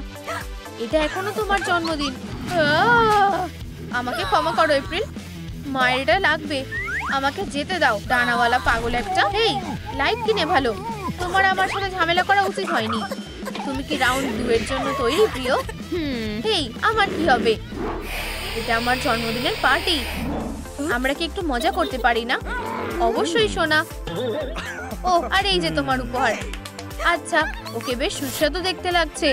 এটা এখনো তোমার জন্মদিন। আমাকে ক্ষমা করো এপ্রিল। মায়ের এটা লাগবে। আমাকে যেতে দাও, ডানাওয়ালা পাগল একটা। এই, লাইট কিনে ভালো। তোমার আমার সাথে ঝামেলা করা উচিত হয়নি। তুমি কি রাউন্ড 2 এর জন্য তৈরি প্রিয়? হেই, আমার কি হবে? এটা আমার জন্মদিনের পার্টি। আমরা কি একটু মজা করতে পারি না? অবশ্যই সোনা। ও, আর এই যে তোমার উপহার। আচ্ছা, ওকে বেশ সুস্বাদু দেখতে লাগছে।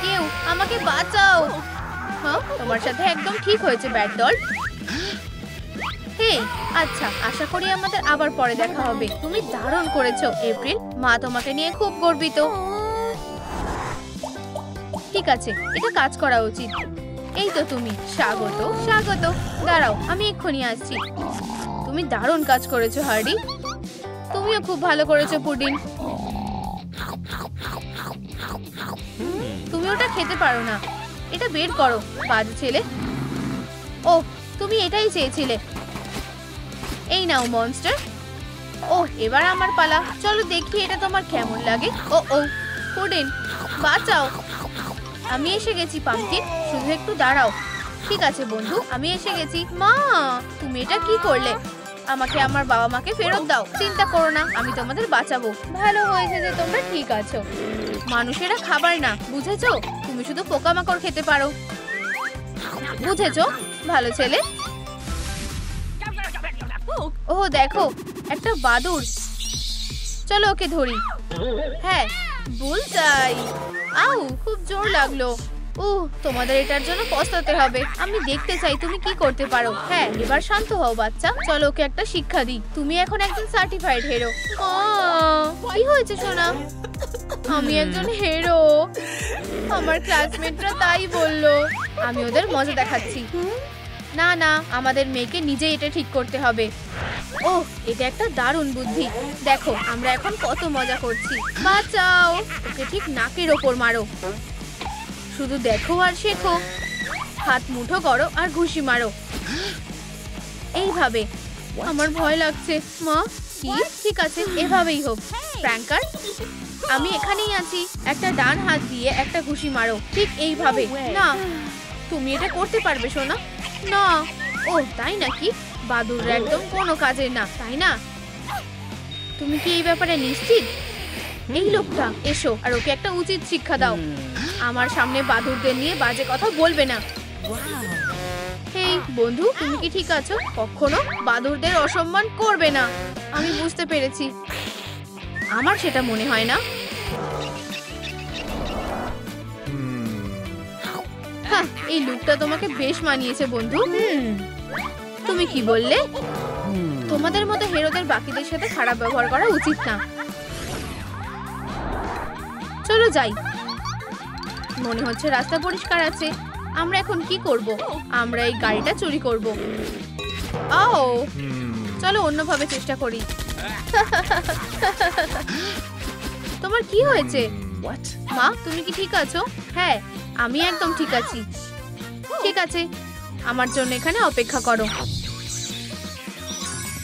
কেউ আমাকে বাঁচাও। হ্যাঁ, তোমার সাথে একদম ঠিক হয়েছে ব্যাড ডল। হেই, আচ্ছা, আশা করি আমাদের আবার পরে দেখা হবে। তুমি দারুণ করেছো এপ্রিল। মা তোমাকে নিয়ে খুব গর্বিত। ঠিক আছে, এটা কাজ করা উচিত। এই তো তুমি। স্বাগত, স্বাগত। দাঁড়াও, আমি এক্ষুনি আসছি। তুমি দারুণ কাজ করেছো হার্ডি। তুমিও খুব ভালো করেছো পুডিন। তুমি ওটা খেতে পারো না। এটা বের করো, বাজে ছেলে। ও, তুমি এটাই চেয়েছিলে। এই নাও মনস্টার। ও, এবার আমার পালা। চলো দেখি এটা তোমার কেমন লাগে। ও ও, পুডিন, বাঁচাও। আমি এসে গেছি পাম্পকিন, শুধু একটু দাঁড়াও। ঠিক আছে বন্ধু, আমি এসে গেছি। মা, তুমি এটা কি করলে? আমাকে আমার বাবা মাকে ফেরত দাও। চিন্তা করো না, আমি তোমাদের বাঁচাবো। ভালো হয়েছে যে তোমরা ঠিক আছো। মানুষেরা খাবার না, বুঝেছো? তুমি শুধু পোকামাকড় খেতে পারো। বুঝেছো? ভালো ছেলে। ও দেখো, একটা বাদুড়। চলো ওকে ধরি। হ্যাঁ, বুলসাই। আউ, খুব জোর লাগলো। তোমাদের এটার জন্য পস্তাতে হবে। আমি দেখতে চাই তুমি কি করতে পারো। হ্যাঁ, এবার শান্ত হও বাচ্চা। চলো ওকে একটা শিক্ষা দিই। তুমি এখন একজন সার্টিফাইড হিরো। কি হয়েছে সোনা? আমি একজন হিরো। আমার ক্লাসমেটরা তাই বললো। আমি ওদের মজা দেখাচ্ছি। না না, আমাদের মেয়েকে নিজেই এটা ঠিক করতে হবে। ওহ, এটা একটা দারুণ বুদ্ধি। দেখো আমরা এখন কত মজা করছি। বাঁচাও, ওকে ঠিক নাকের ওপর মারো। শুধু দেখো আর শেখো। হাত মুঠো করো আর ঘুষি মারো, এইভাবে। আমার ভয় লাগছে মা। কি? ঠিক আছে, এভাবেই হোক। প্র্যাঙ্কার, আমি এখানেই আছি। একটা ডান হাত দিয়ে একটা ঘুষি মারো, ঠিক এইভাবে। না, তুমি এটা করতে পারবে সোনা। না। ও তাই নাকি? বাদুড়রা একদম কোনো কাজের না, তাই না? তুমি কি এই ব্যাপারে নিশ্চিত? এই লোকটা, এসো আর ওকে একটা উচিত শিক্ষা দাও। আমার সামনে বাদুড়দের নিয়ে বাজে কথা বলবে না। হেই বন্ধু, তুমি কি ঠিক আছো? কখনো বাদুড়দের অসম্মান করবে না। আমি বুঝতে পেরেছি। আমার সেটা মনে হয় না। হ্যাঁ, এই লুকটা তোমাকে বেশ মানিয়েছে বন্ধু। তুমি কি বললে? তোমাদের মতো হিরোদের বাকিদের সাথে খারাপ ব্যবহার করা উচিত না। চলো যাই। মনে হচ্ছে রাস্তা পরিষ্কার আছে। আমরা এখন কি করব? আমরা এই গাড়িটা চুরি করব। ও, চলো অন্যভাবে চেষ্টা করি। তোমার কি হয়েছে? মা, তুমি কি ঠিক আছো? হ্যাঁ, আমি একদম ঠিক আছি। ঠিক আছে, আমার জন্য এখানে অপেক্ষা করো।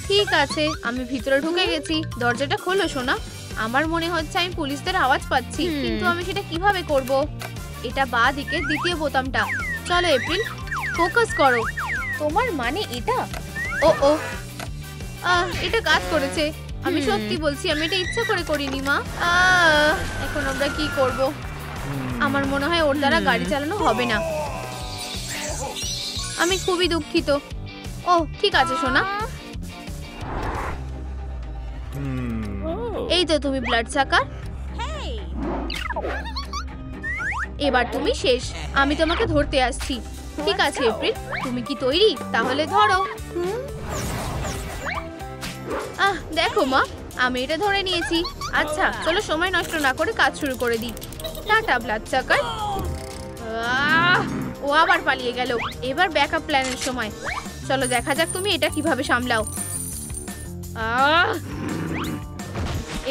ঠিক আছে, আমি ভিতরে ঢুকে গেছি। দরজাটা খোলো সোনা। আমার মনে হচ্ছে আমি পুলিশদের আওয়াজ পাচ্ছি, কিন্তু আমি সেটা কিভাবে করব? এটা বাঁ দিকে দ্বিতীয় বোতামটা। চলো এপ্রিল, ফোকাস করো। তোমার মানে এটা? ও ও, এটা কাজ করেছে। আমি সত্যি বলছি, আমি এটা ইচ্ছা করে করিনি মা। এখন আমরা কি করব? আমার মনে হয় ওর দ্বারা গাড়ি চালানো হবে না। আমি খুবই দুঃখিত। ও ঠিক আছে সোনা। এই তো তুমি ব্লাড সাকার। এবার তুমি শেষ। আমি তোমাকে ধরতে আসছি। ঠিক আছে এপ্রিল, তুমি কি তৈরি? তাহলে ধরো। দেখো মা, আমি এটা ধরে নিয়েছি। আচ্ছা চলো, সময় নষ্ট না করে কাজ শুরু করে দিই। টাটা ব্লাড সাকার। ও আবার পালিয়ে গেল। এবার ব্যাকআপ প্ল্যানের সময়। চলো দেখা যাক তুমি এটা কিভাবে সামলাও।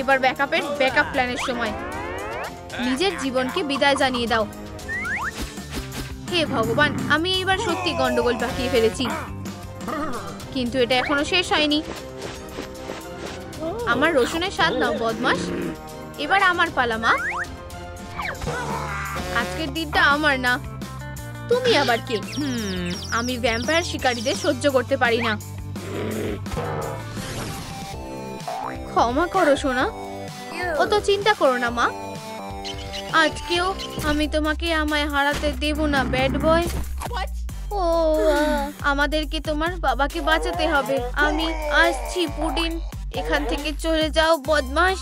এবার ব্যাকআপ প্ল্যানের সময়। নিজের জীবনকে বিদায় জানিয়ে দাও। হে ভগবান, আমি এবার সত্যি গন্ডগোল পাকিয়ে ফেলেছি। কিন্তু এটা এখনো শেষ হয়নি। আমার রসুনের স্বাদ নাও বদমাশ। এবার আমার পালা মা। আজকের দিনটা আমার না। তুমি আবার কে? আমি ভ্যাম্পায়ার শিকারীদের সহ্য করতে পারি না। ক্ষমা করো সোনা। ও তো চিন্তা করো না মা। আজকেও আমি তোমাকে আমায় হারাতে দেব না ব্যাড বয়। ও, আমাদেরকে তোমার বাবাকে বাঁচাতে হবে। আমি আসছি পুডিন। এখান থেকে চলে যাও বদমাশ।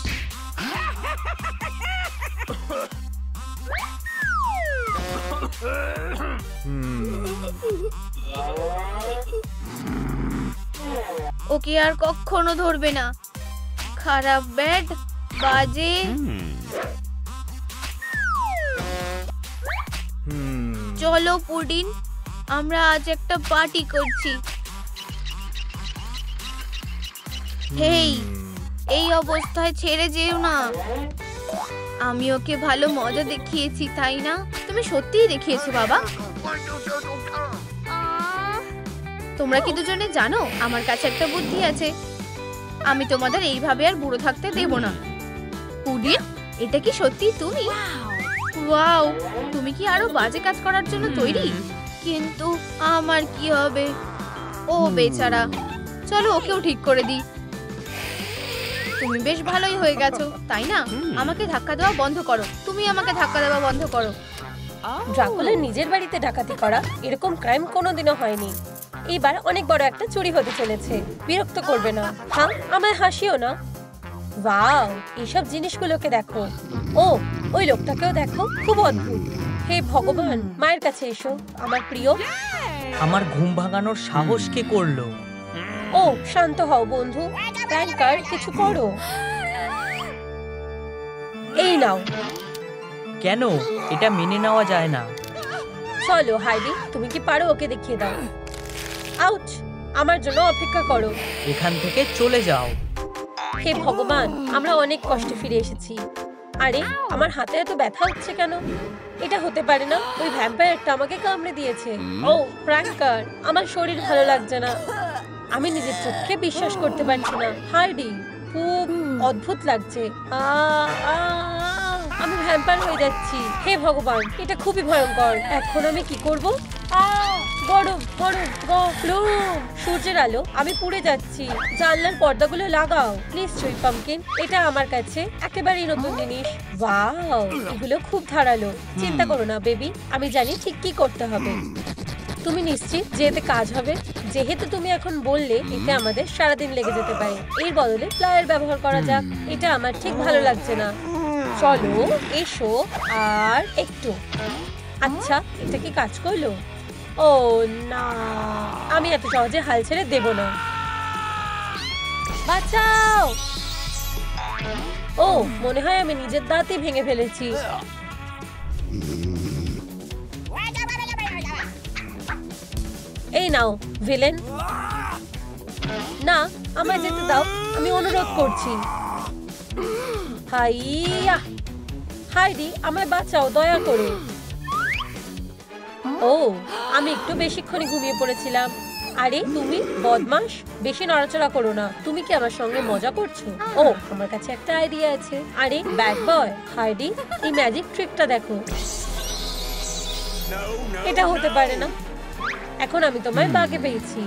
ওকে আর কখনো ধরবে না। খারাপ ব্যাড, বাজে। চলো পুডিন, আমরা আজ একটা পার্টি করছি। হেই, এই অবস্থায় ছেড়ে যেও না। আমি ওকে ভালো মজা দেখিয়েছি, তাই না? তুমি সত্যিই দেখিয়েছো বাবা। তোমরা কি দুজনে জানো, আমার কাছে একটা বুদ্ধি আছে। আমি তোমাদের এইভাবে আর বুড়ো থাকতে দেব না। পুডিন, এটা কি সত্যি তুমি? ওয়াও, তুমি কি আরো বাজে কাজ করার জন্য তৈরি? কিন্তু আমার কি হবে? ও বেচারা। চলো ওকেও ঠিক করে দিই। তুমি বেশ ভালোই হয়ে গেছো, তাই না? আমাকে ধাক্কা দেওয়া বন্ধ করো। তুমি আমাকে ধাক্কা দেওয়া বন্ধ করো। ড্রাকুলার নিজের বাড়িতে ডাকাতি করা, এরকম ক্রাইম কোনোদিনও হয়নি। এবার অনেক বড় একটা চুরি হতে চলেছে। বিরক্ত করবে না। হ্যাঁ, আমায় হাসিও না। ওয়াও, এইসব জিনিসগুলোকে দেখো। ও, ওই লোকটাকেও দেখো, খুব অদ্ভুত। হে ভগবান, মায়ের কাছে এসো আমার প্রিয়। আমার ঘুম ভাঙানোর সাহস কে করলো? ও শান্ত হও বন্ধু। প্র্যাঙ্কার, কিছু করো। এই নাও। কেন? এটা মেনে নেওয়া যায় না। চলো হাইডি, তুমি কি পারো? ওকে দেখিয়ে দাও। আউচ! আমার জন্য অপেক্ষা করো। এখান থেকে চলে যাও। হে ভগবান, আমরা অনেক কষ্টে ফিরে এসেছি। আরে আমার হাতে এত ব্যথা হচ্ছে কেন? এটা হতে পারে না, ওই ভ্যাম্পায়ারটা আমাকে কামড়ে দিয়েছে। ও প্র্যাঙ্কার, আমার শরীর ভালো লাগছে না। আমি নিজের চোখকে বিশ্বাস করতে পারছি না। হার্ডি, খুব অদ্ভুত লাগছে। আমি ভ্যাম্পায়ার হয়ে যাচ্ছি। হে ভগবান, এটা খুবই ভয়ঙ্কর। এখন আমি কি করব? গরম গরম গরম সূর্যের আলো, আমি পুড়ে যাচ্ছি। জানলার পর্দাগুলো লাগাও প্লিজ চুই পামকিন। এটা আমার কাছে একেবারেই নতুন জিনিস। ওয়াও, এগুলো খুব ধারালো। চিন্তা করো না বেবি, আমি জানি ঠিক কি করতে হবে। তুমি নিশ্চিত যে এতে কাজ হবে? যেহেতু তুমি এখন বললে এতে আমাদের সারাদিন লেগে যেতে পারে, এর বদলে প্লায়ার ব্যবহার করা যাক। এটা আমার ঠিক ভালো লাগছে না। চলো এসো আর একটু। আচ্ছা, এটা কি কাজ করলো? ও না, আমি এত সহজে হাল ছেড়ে দেব না। বাঁচাও! ও মনে হয় আমি নিজের দাঁতই ভেঙে ফেলেছি। এই নাও ভিলেন। না, আমায় যেতে দাও, আমি অনুরোধ করছি। হাইয়া! হাইডি, আমায় বাঁচাও দয়া করে। ও, আমি একটু বেশিক্ষণই ঘুমিয়ে পড়েছিলাম। আরে তুমি বদমাশ, বেশি নড়াচড়া করো না। তুমি কি আমার সঙ্গে মজা করছো? ও, আমার কাছে একটা আইডিয়া আছে। আরে ব্যাড বয়, হাইডি, এই ম্যাজিক ট্রিকটা দেখো। এটা হতে পারে না। এখন আমি তোমায় বাগে পেয়েছি।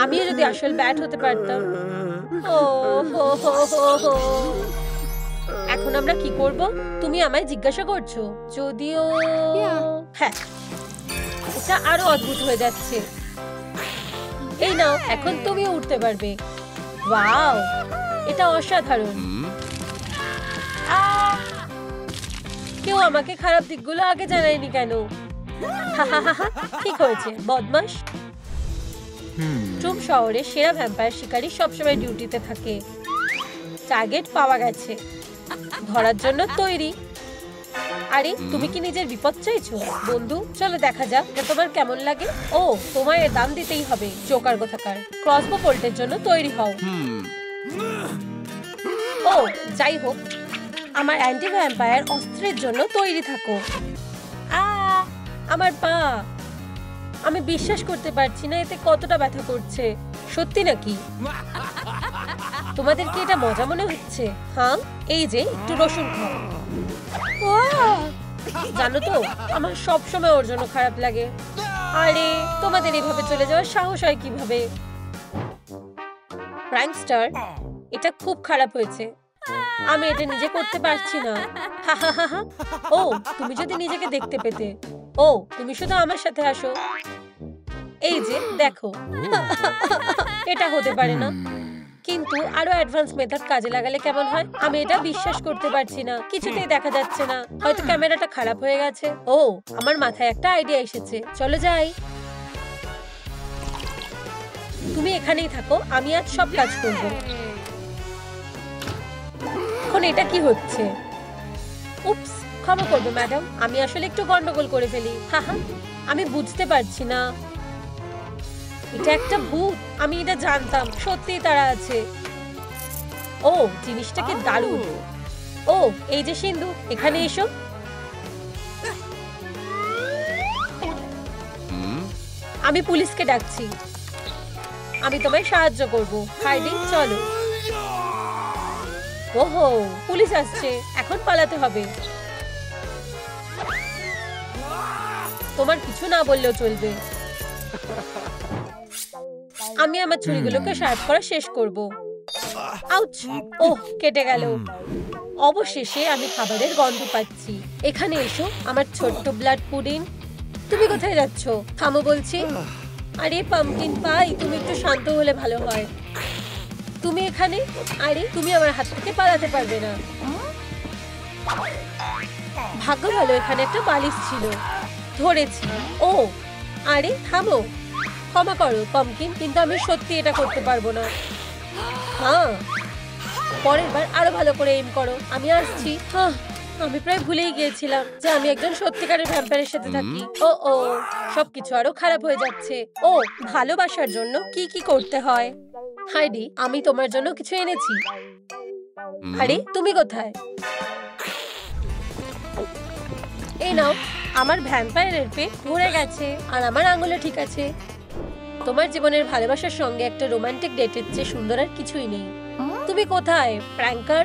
আমিও যদি আসল ব্যাট হতে পারতাম। ও হো হো হো হো। এখন আমরা কি করব? তুমি আমায় জিজ্ঞাসা করছো? যদিও হ্যাঁ, এটা আরো অদ্ভুত হয়ে যাচ্ছে। এই নাও, এখন তুমিও উঠতে পারবে। ওয়াও, এটা অসাধারণ। কেউ আমাকে খারাপ দিকগুলো আগে জানায়নি কেন? ঠিক হয়েছে বদমাশ। ট্রুম শহরে সেরা ভ্যাম্পায়ার শিকারী সবসময় ডিউটিতে থাকে। টার্গেট পাওয়া গেছে, ধরার জন্য তৈরি। আরে তুমি কি নিজের বিপদ চাইছো বন্ধু? চলো দেখা যাক এটা তোমার কেমন লাগে। ও, তোমায় এর দাম দিতেই হবে। জোকার কোথাকার। ক্রসবো বোল্টের জন্য তৈরি হও। ও যাই হোক, আমার অ্যান্টি ভ্যাম্পায়ার অস্ত্রের জন্য তৈরি থাকো। আমার পা, আমি বিশ্বাস করতে পারছি না এতে কতটা ব্যথা করছে। সত্যি নাকি? তোমাদের কি এটা মজা মনে হচ্ছে? হ্যাঁ, এই যে একটু রসুন খাও। জানো তো, আমার সব সময় ওর জন্য খারাপ লাগে। আরে তোমাদের এভাবে চলে যাওয়ার সাহস হয় কিভাবে? প্র্যাঙ্কস্টার, এটা খুব খারাপ হয়েছে। আমি এটা নিজে করতে পারছি না। ও, তুমি যদি নিজেকে দেখতে পেতে। ও, তুমি শুধু আমার সাথে আসো। এই যে দেখো। এটা হতে পারে না, কিন্তু আরো অ্যাডভান্স মেথড কাজে লাগালে কেমন হয়? আমি এটা বিশ্বাস করতে পারছি না, কিছুতেই দেখা যাচ্ছে না। হয়তো ক্যামেরাটা খারাপ হয়ে গেছে। ও, আমার মাথায় একটা আইডিয়া এসেছে। চলো যাই। তুমি এখানেই থাকো, আমি আজ সব কাজ করব। এখন এটা কি হচ্ছে? উপস, ক্ষমা করবে ম্যাডাম, আমি আসলে একটু গন্ডগোল করে ফেলি। আমি বুঝতে পারছি না। এটা একটা ভূত। আমি এটা জানতাম, সত্যিই তারা আছে। ও, জিনিসটা কি দারুণ। ও, এই যে সিন্ধু, এখানে এসো। আমি পুলিশকে ডাকছি। আমি তোমায় সাহায্য করব। হাইডি, চলো। ওহো, পুলিশ আসছে, এখন পালাতে হবে। তোমার কিছু না বললেও চলবে। আমি আমার ছুরিগুলোকে শার্প করা শেষ করব। আউচ! ওহ, কেটে গেল। অবশেষে আমি খাবারের গন্ধ পাচ্ছি। এখানে এসো আমার ছোট্ট ব্লাড পুডিং। তুমি কোথায় যাচ্ছ? থামো বলছি। আরে পামকিন পাই, তুমি একটু শান্ত হলে ভালো হয়। তুমি এখানে? আরে তুমি আমার হাত থেকে পালাতে পারবে না। ভাগ্য ভালো, এখানে একটা বালিশ ছিল, ধরেছি। ও, আরে থামো। ক্ষমা করো পামকিন, কিন্তু আমি সত্যি এটা করতে পারবো না। হ্যাঁ, পরের বার আরো ভালো করে এম করো। আমি আসছি। আমি প্রায় ভুলেই গিয়েছিলাম যে আমি একজন সত্যিকারের ভ্যাম্পায়ারের সাথে থাকি। ও ও, সবকিছু আরো খারাপ হয়ে যাচ্ছে। ও, ভালোবাসার জন্য কি কি করতে হয়। হাইডি, আমি তোমার জন্য কিছু এনেছি। আরে তুমি কোথায়? এই নাও, আমার ভ্যাম্পায়ারের পেট ভরে গেছে আর আমার আঙুলে ঠিক আছে। তোমার জীবনের ভালোবাসার সঙ্গে একটা রোমান্টিক ডেটের চেয়ে সুন্দর আর কিছুই নেই। তুমি কোথায় প্র্যাঙ্কার?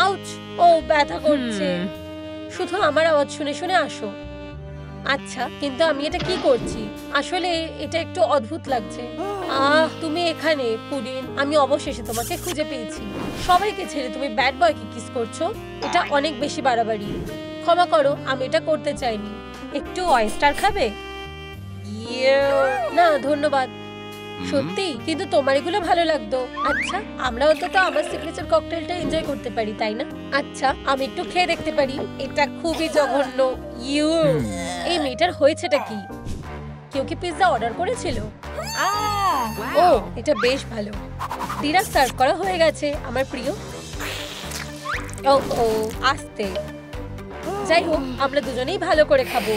আউচ! ও, ব্যথা করছে। শুধু আমার আওয়াজ শুনে শুনে আসো। আচ্ছা, কিন্তু আমি এটা কি করছি? আসলে এটা একটু অদ্ভুত লাগছে। তুমি এখানে পুডিন। আমি অবশেষে তোমাকে খুঁজে পেয়েছি। সবাইকে ছেড়ে তুমি ব্যাড বয়কে কিস করছো? এটা অনেক বেশি বাড়াবাড়ি। ক্ষমা করো, আমি এটা করতে চাইনি। একটু অয়েস্টার খাবে? না ধন্যবাদ। সত্যি? কিন্তু তোমার এগুলো ভালো লাগতো। আচ্ছা, আমরা অন্তত আমার সিগনেচার ককটেলটা এনজয় করতে পারি, তাই না? আচ্ছা, আমি একটু খেয়ে দেখতে পারি। এটা খুবই জঘন্য। এই মেয়েটার হয়েছেটা কি? কেউ কি পিৎজা অর্ডার করেছিল? ও, এটা বেশ ভালো। ডিনার সার্ভ করা হয়ে গেছে আমার প্রিয়। ও ও, আস্তে। যাই হোক, আমরা দুজনেই ভালো করে খাবো।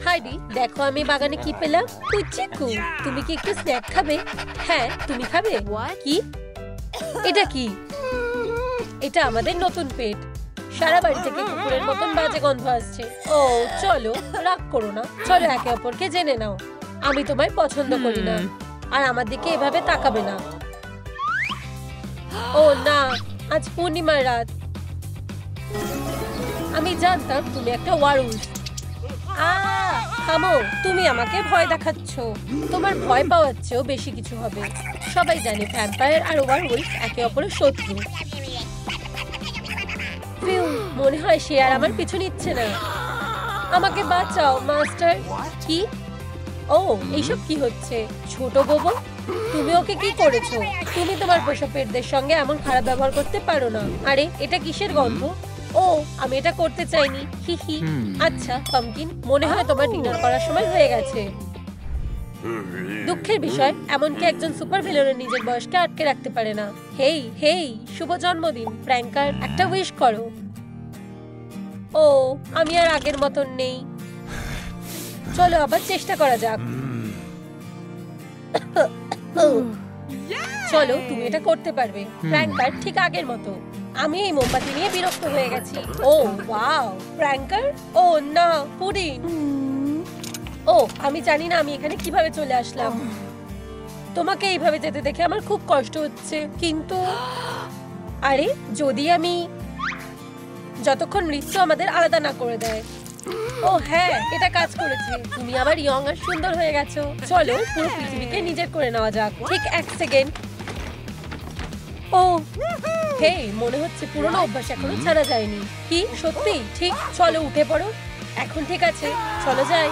হাইডি, দেখো আমি বাগানে কি পেলাম। কুচিকু, তুমি কি একটু স্ন্যাক খাবে? হ্যাঁ, তুমি খাবে? কি? এটা কি? এটা আমাদের নতুন পেট। সারা বাড়ি থেকে কুকুরের মতন বাজে গন্ধ আসছে। ও, চলো রাগ করো না। চলো একে অপরকে জেনে নাও। আমি তোমায় পছন্দ করি না, আর আমার দিকে এভাবে তাকাবে না। ও না, আজ পূর্ণিমার রাত। আমি জানতাম তুমি একটা ওয়ারউলফ। থামো, তুমি আমাকে ভয় দেখাচ্ছ। তোমার ভয় পাওয়ার চেয়েও বেশি কিছু হবে। সবাই জানে ভ্যাম্পায়ার আর ওয়ারউলফ একে অপরের শত্রু। মনে হয় সে আর আমার পিছু নিচ্ছে না। আমাকে বাঁচাও মাস্টার। কি? ও, এইসব কি হচ্ছে? ছোট বোবো, তুমি ওকে কি করেছো? তুমি তোমার পোষা পেটদের সঙ্গে এমন খারাপ ব্যবহার করতে পারো না। আরে, এটা কিসের গন্ধ? ও, আমি এটা করতে চাইনি। হি হি। আচ্ছা পামকিন, মনে হয় তোমার ডিনার করার সময় হয়ে গেছে। দুঃখের বিষয়, এমনকি একজন সুপার ভিলেনও নিজের বয়সকে আটকে রাখতে পারে না। হেই হেই, শুভ জন্মদিন প্র্যাঙ্কার, একটা উইশ করো। ও, আমি আর আগের মতন নেই। চলো আবার চেষ্টা করা যাক। চলো, তুমি এটা করতে পারবে প্র্যাঙ্কার, ঠিক আগের মতো। আমি এই মোমবাতি নিয়ে বিরক্ত হয়ে গেছি। ও ওয়াও, প্র্যাঙ্কার। ও না, পুডিং। ও, আমি জানি না আমি এখানে কিভাবে চলে আসলাম। তোমাকে এইভাবে যেতে দেখে আমার খুব কষ্ট হচ্ছে। কিন্তু আরে, যদি আমি যতক্ষণ মৃত্যু আমাদের আলাদা না করে দেয়। ও হ্যাঁ, এটা কাজ করেছে। তুমি আবার ইয়ং আর সুন্দর হয়ে গেছো। চলো পুরো পৃথিবীকে নিজের করে নেওয়া যাক। ঠিক এক সেকেন্ড। ও হে, মনে হচ্ছে পুরোনো অভ্যাস এখনো ছাড়া যায়নি। কি সত্যি? ঠিক, চলো উঠে পড়ো। এখন ঠিক আছে, চলো যাই।